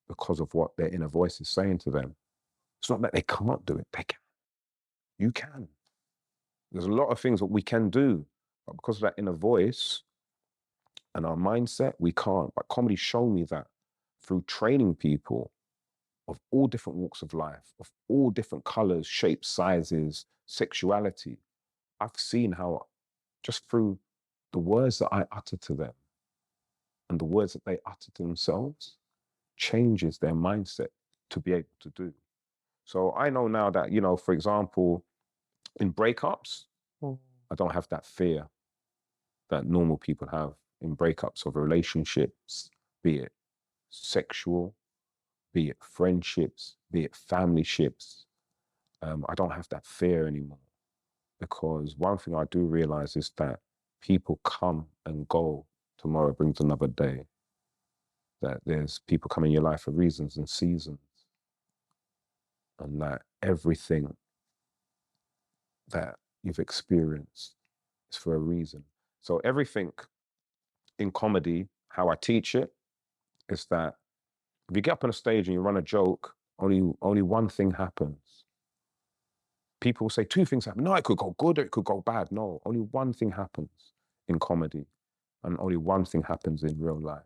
Because of what their inner voice is saying to them. It's not that they can't do it, they can. You can. There's a lot of things that we can do, but because of that inner voice and our mindset, we can't. But comedy showed me that through training people of all different walks of life, of all different colors, shapes, sizes, sexuality. I've seen how just through the words that I utter to them and the words that they utter to themselves changes their mindset to be able to do. So I know now that, you know, for example, in breakups, I don't have that fear that normal people have in breakups of relationships, be it sexual, be it friendships, be it family ships. I don't have that fear anymore because one thing I do realize is that people come and go. Tomorrow brings another day. That there's people come in your life for reasons and seasons. And that everything that you've experienced is for a reason. So everything in comedy, how I teach it, is that if you get up on a stage and you run a joke, only one thing happens. People say two things happen. No, it could go good or it could go bad. No, only one thing happens in comedy and only one thing happens in real life,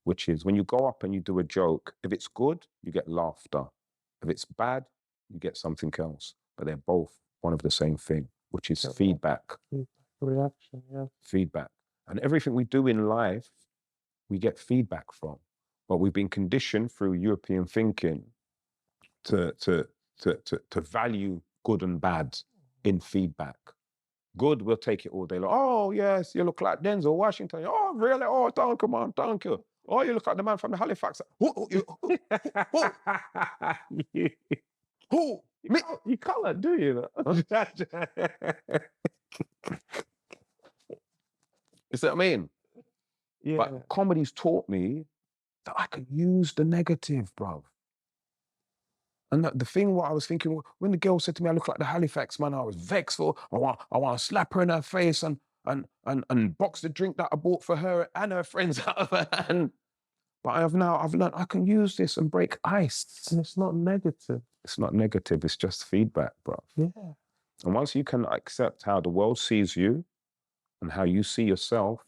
which is when you go up and you do a joke, if it's good, you get laughter. If it's bad, you get something else. But they're both one of the same thing, which is feedback. Reaction, yeah. Feedback. And everything we do in life, we get feedback from. But we've been conditioned through European thinking to value good and bad in feedback. Good, we'll take it all day long. Oh, yes, you look like Denzel Washington. Oh, really? Oh, thank you, man. Thank you. Oh, you look like the man from the Halifax. Who? Me? You can't do you? Huh? You see what I mean? Yeah. But comedy's taught me that I can use the negative, bruv. And the thing what I was thinking, when the girl said to me, I look like the Halifax man, I was vexed for, I want to slap her in her face and box the drink that I bought for her and her friends out of her hand. But I've learned I can use this and break ice. And it's not negative. It's not negative, it's just feedback, bro. Yeah. And once you can accept how the world sees you and how you see yourself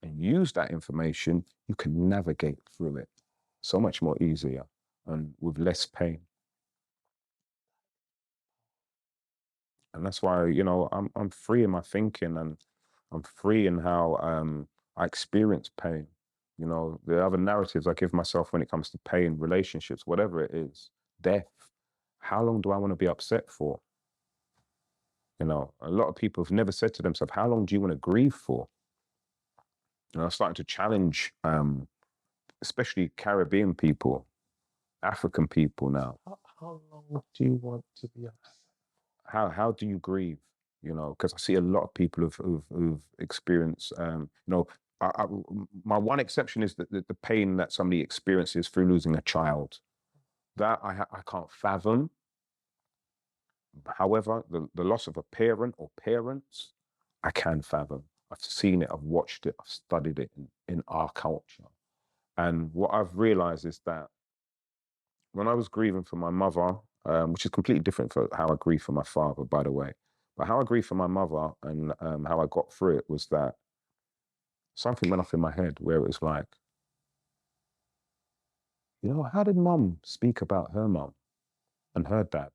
and use that information, you can navigate through it so much more easier and with less pain. And that's why, you know, I'm free in my thinking, and I'm free in how I experience pain. You know, the other narratives I give myself when it comes to pain, relationships, whatever it is, death. How long do I want to be upset for? You know, a lot of people have never said to themselves, how long do you want to grieve for? You know, I'm starting to challenge, especially Caribbean people, African people now. How long do you want to be upset? How do you grieve? You know, because I see a lot of people who've experienced, you know, my one exception is that the pain that somebody experiences through losing a child. That I can't fathom. However, the loss of a parent or parents, I can fathom. I've seen it, I've watched it, I've studied it in our culture. And what I've realized is that when I was grieving for my mother, which is completely different from how I grieve for my father, by the way, but how I grieve for my mother and how I got through it was that something went off in my head where it was like, you know, how did mum speak about her mum and her dad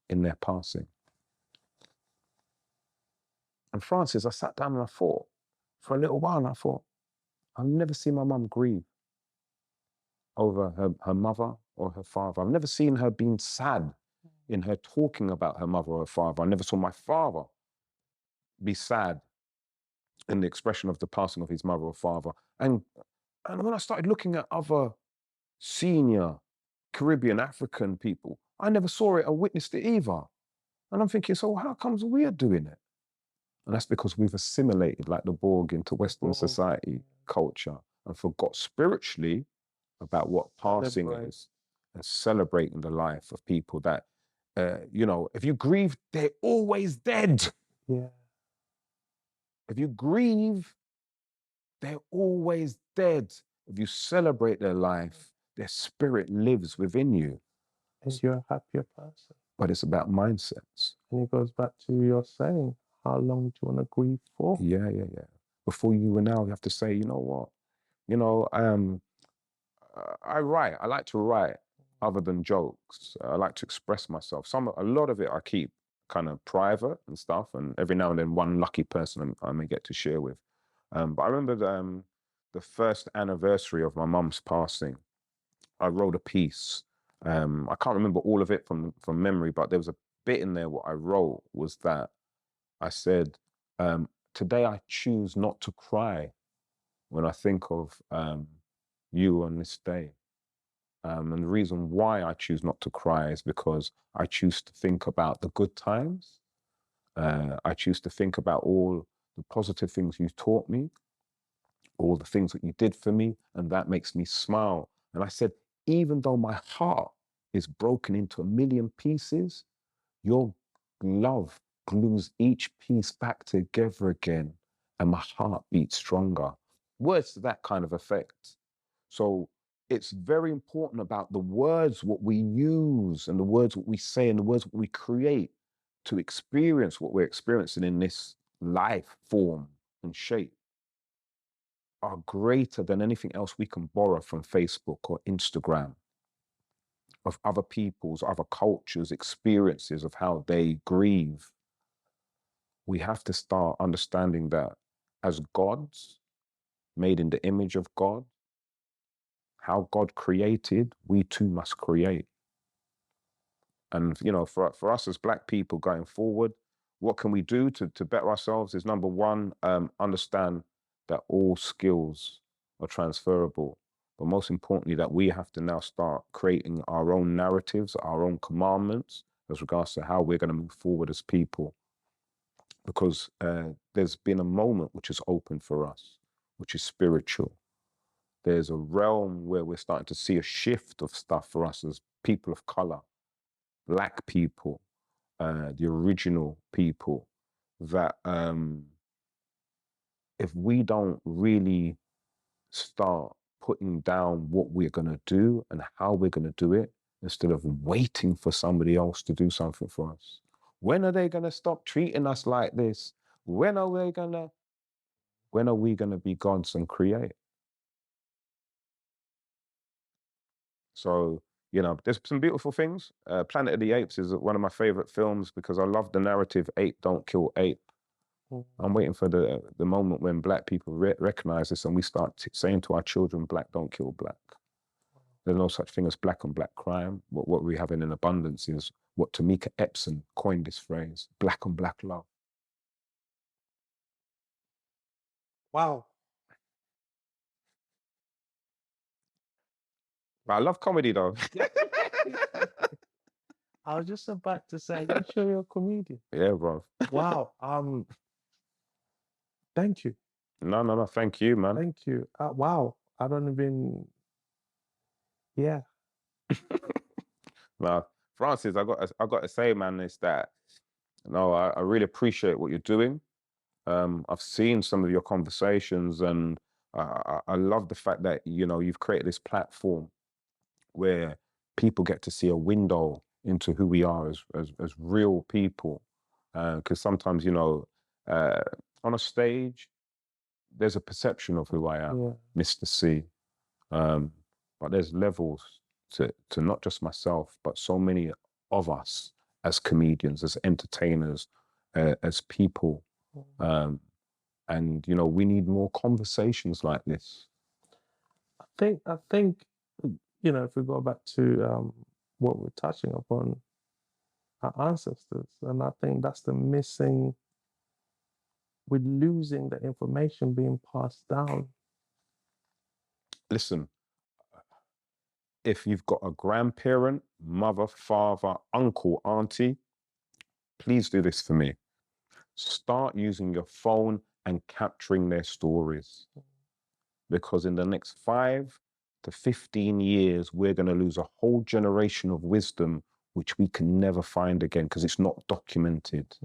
in their passing? And Francis, I sat down and I thought, for a little while, and I thought, I've never seen my mum grieve over her mother or her father. I've never seen her being sad in her talking about her mother or her father. I never saw my father be sad in the expression of the passing of his mother or father. And when I started looking at other senior Caribbean, African people, I never saw it or witnessed it either. And I'm thinking, so how comes we're doing it? And that's because we've assimilated like the Borg into Western society culture and forgot spiritually about what passing is and celebrating the life of people that, you know, if you grieve, they're always dead. Yeah. If you grieve, they're always dead. If you celebrate their life, their spirit lives within you. And you're a happier person. But it's about mindsets. And it goes back to your saying, how long do you want to grieve for? Yeah. Before you and now, you have to say, you know what? You know, I write. I like to write other than jokes. I like to express myself. A lot of it I keep kind of private and stuff. And every now and then one lucky person I may get to share with. But I remember the first anniversary of my mum's passing. I wrote a piece. I can't remember all of it from memory, but there was a bit in there. What I wrote was that I said, today I choose not to cry when I think of you on this day. And the reason why I choose not to cry is because I choose to think about the good times. I choose to think about all the positive things you taught me, all the things that you did for me, and that makes me smile. And I said, even though my heart is broken into a million pieces, your love glues each piece back together again, and my heart beats stronger. Words to that kind of effect. So it's very important about the words, what we use, and the words what we say, and the words what we create to experience what we're experiencing in this life form and shape are greater than anything else we can borrow from Facebook or Instagram, of other people's, other cultures' experiences of how they grieve. We have to start understanding that as gods, made in the image of God, how God created, we too must create. And, you know, for us as Black people going forward, what can we do to better ourselves is, number one, understand that all skills are transferable. But most importantly, that we have to now start creating our own narratives, our own commandments as regards to how we're going to move forward as people. Because there's been a moment which is open for us, which is spiritual. There's a realm where we're starting to see a shift of stuff for us as people of color, Black people, the original people, that if we don't really start putting down what we're going to do and how we're going to do it instead of waiting for somebody else to do something for us. When are they going to stop treating us like this? When are we going to be gods and create? So, there's some beautiful things. Planet of the Apes is one of my favorite films because I love the narrative, ape don't kill ape. I'm waiting for the moment when black people recognize this and we start saying to our children, black don't kill black. There's no such thing as black on black crime. What we have in abundance is what Tamika Epson coined this phrase, black on black love. Wow. But I love comedy though. I was just about to say, you sure you're a comedian? Yeah, bro. Wow. Thank you. No. Thank you, man. Thank you. Wow. I don't even. Yeah. Now, Francis, I got to say, man, is that I really appreciate what you're doing. I've seen some of your conversations, and I love the fact that you've created this platform where people get to see a window into who we are as real people. Because sometimes, on a stage, there's a perception of who I am, Yeah. Mr. C. But there's levels to not just myself, but so many of us as comedians, as entertainers, as people. And we need more conversations like this. I think, if we go back to what we're touching upon, our ancestors, and I think that's the missing. We're losing the information being passed down. Listen, if you've got a grandparent, mother, father, uncle, auntie, please do this for me. Start using your phone and capturing their stories. Because in the next 5 to 15 years, we're going to lose a whole generation of wisdom, which we can never find again because it's not documented.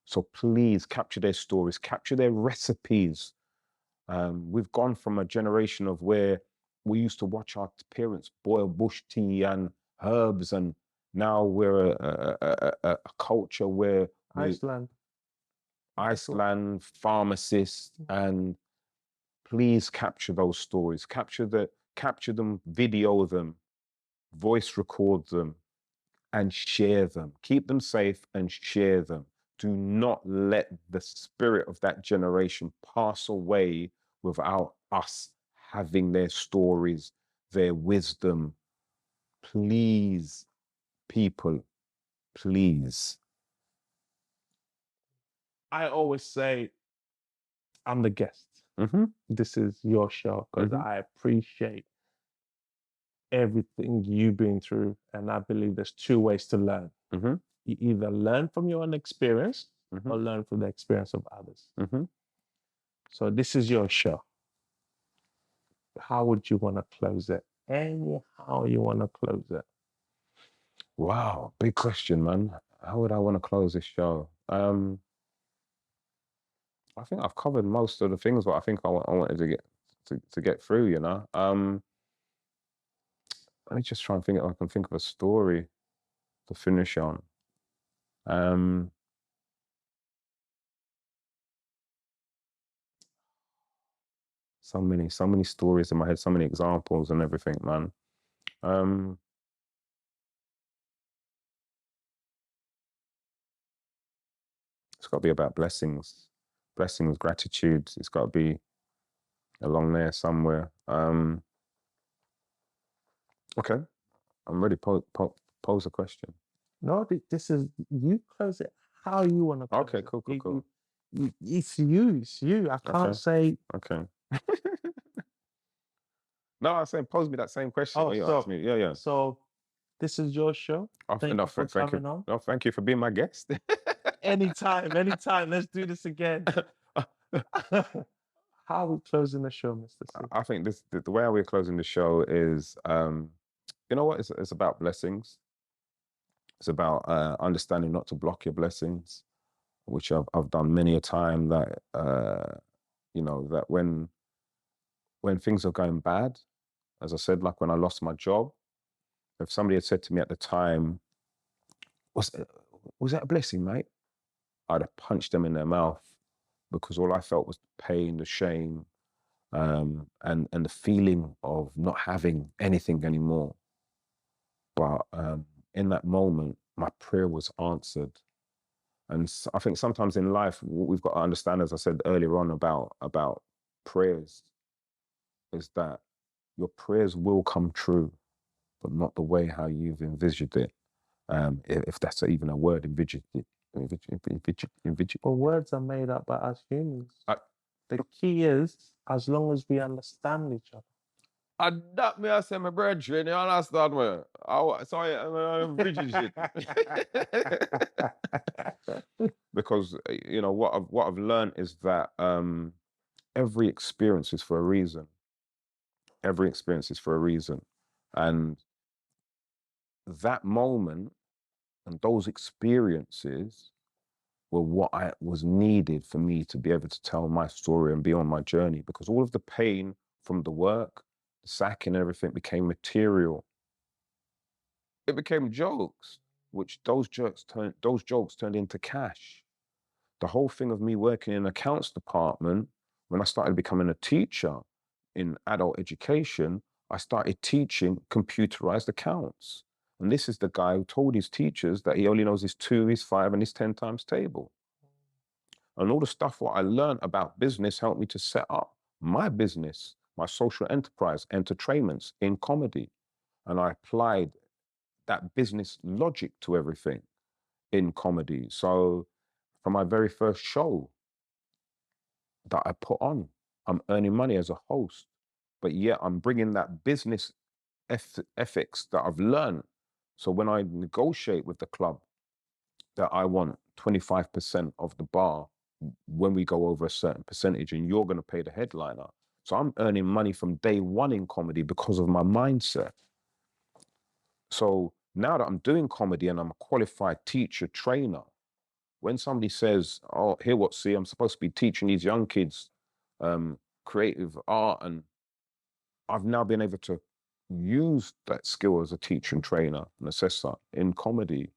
So please capture their stories, capture their recipes. We've gone from a generation of where we used to watch our parents boil bush tea and herbs, and now we're a culture where Iceland pharmacists, and please capture those stories, capture them, video them, voice record them, and share them. Keep them safe and share them. Do not let the spirit of that generation pass away without us having their stories, their wisdom. Please, people, please. I always say, I'm the guest. This is your show because I appreciate everything you've been through. And I believe there's 2 ways to learn. You either learn from your own experience or learn from the experience of others. So this is your show. How would you want to close it? Anyhow you want to close it. Wow, big question, man. How would I want to close this show? I think I've covered most of the things what I think I wanted to get through, Let me just try and think if I can think of a story to finish on. So many stories in my head, so many examples and everything, man. It's got to be about blessings, gratitude. It's got to be along there somewhere. Okay, I'm ready. Pose a question. No, this is, you close it how you want to close Okay, it. cool. It's you. I can't say. Okay. No, I was saying pose me that same question. Oh, you so, asked me. Yeah. So this is your show. Thank you for coming on. No, thank you for being my guest. Anytime. Let's do this again. How are we closing the show, Mr. C? I think the way we're closing the show is, you know what? It's about blessings. It's about understanding not to block your blessings, which I've done many a time. That that when when things are going bad, as I said, like when I lost my job, if somebody had said to me at the time, was that a blessing, mate? I'd have punched them in their mouth, because all I felt was the pain, the shame, and the feeling of not having anything anymore. But in that moment, my prayer was answered. And I think sometimes in life, what we've got to understand, as I said earlier on about prayers, is that your prayers will come true, but not the way how you've envisioned it. If that's even a word, envisioned it. Well, words are made up by us humans. I- The key is, as long as we understand each other. That me I say my brethren, you understand me? Sorry, I'm envisioned it. Because you know what I've learned is that every experience is for a reason. Every experience is for a reason, and that moment and those experiences were what I was needed for me to be able to tell my story and be on my journey. Because all of the pain from the work, the sacking, and everything became material. It became jokes, which those jokes turned into cash. The whole thing of me working in an accounts department, when I started becoming a teacher in adult education, I started teaching computerized accounts. And this is the guy who told his teachers that he only knows his 2, his 5, and his 10 times table. And all the stuff what I learned about business helped me to set up my business, my social enterprise, entertainments in comedy. And I applied that business logic to everything in comedy. So from my very first show that I put on, I'm earning money as a host, but yet I'm bringing that business ethics that I've learned. So when I negotiate with the club that I want 25% of the bar when we go over a certain percentage and you're going to pay the headliner. So I'm earning money from day one in comedy because of my mindset. So now that I'm doing comedy and I'm a qualified teacher, trainer, when somebody says, oh, hear what, see, I'm supposed to be teaching these young kids creative art, and I've now been able to use that skill as a teacher and trainer and assessor in comedy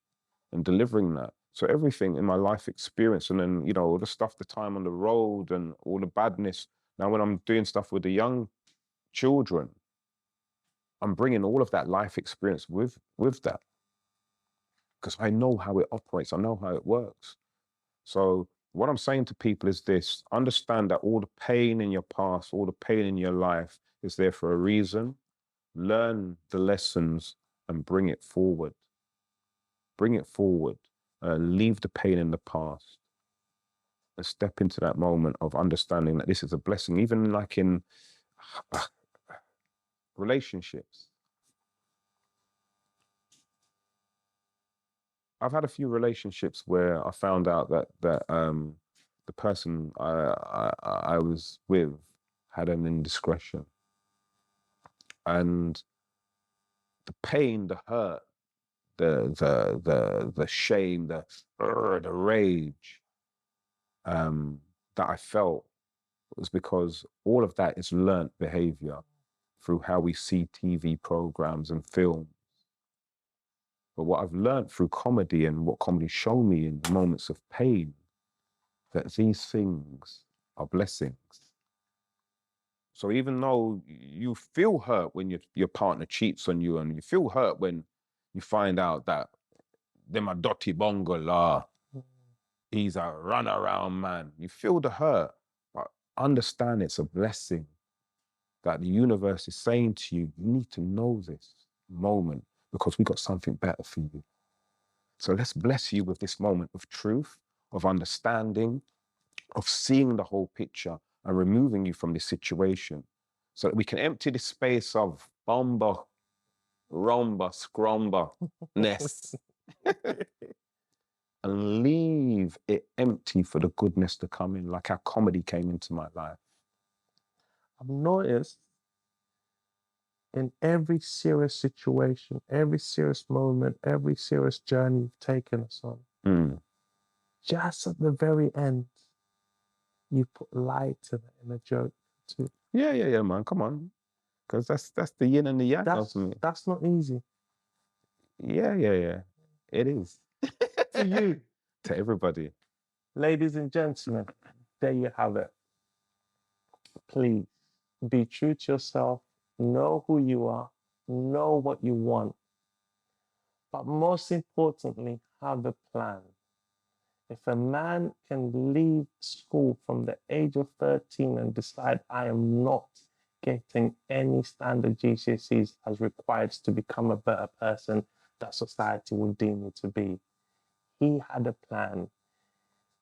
and delivering that. So everything in my life experience, and then, you know, all the stuff, the time on the road and all the badness. Now, when I'm doing stuff with the young children, I'm bringing all of that life experience with that, because I know how it operates. I know how it works. So what I'm saying to people is this: understand that all the pain in your past, all the pain in your life is there for a reason. Learn the lessons and bring it forward. Bring it forward. Leave the pain in the past and step into that moment of understanding that this is a blessing, even like in relationships. I've had a few relationships where I found out that the person I was with had an indiscretion, and the pain, the hurt, the shame, the rage that I felt was because all of that is learnt behavior through how we see TV programs and films. But what I've learned through comedy and what comedy showed me in moments of pain, that these things are blessings. So even though you feel hurt when your partner cheats on you, and you feel hurt when you find out that them a dirty bungle, he's a runaround man, you feel the hurt, but understand it's a blessing that the universe is saying to you, you need to know this moment because we got something better for you. So let's bless you with this moment of truth, of understanding, of seeing the whole picture and removing you from this situation so that we can empty the space of bomba, romba, scrumba-ness and leave it empty for the goodness to come in, like how comedy came into my life. I've noticed in every serious situation, every serious moment, every serious journey you've taken us on, just at the very end, you put light to it in a joke too. Yeah, man. Come on, because that's the yin and the yang of me. That's not easy. Yeah. It is To you, to everybody. ladies and gentlemen, there you have it. Please be true to yourself, know who you are, know what you want, but most importantly, have a plan. If a man can leave school from the age of 13 and decide, I am not getting any standard GCSEs as required to become a better person that society will deem me to be, he had a plan.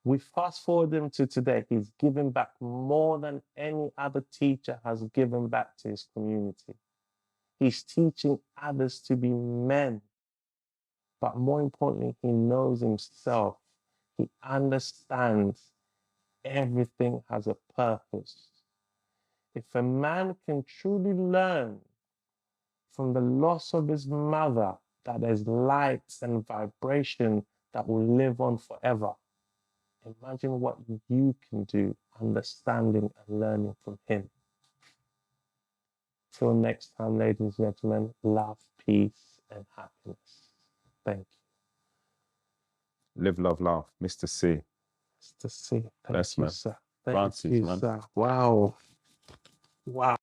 We fast forward him to today, he's given back more than any other teacher has given back to his community. He's teaching others to be men. But more importantly, he knows himself. He understands everything has a purpose. If a man can truly learn from the loss of his mother that there's light and vibration that will live on forever, imagine what you can do understanding and learning from him. Till next time, ladies and gentlemen, love, peace, and happiness. Thank you. Live, love, laugh. Mr. C. Mr. C. Thank Bless, you, man. sir. Thank Francis, you, man. sir. Wow. Wow.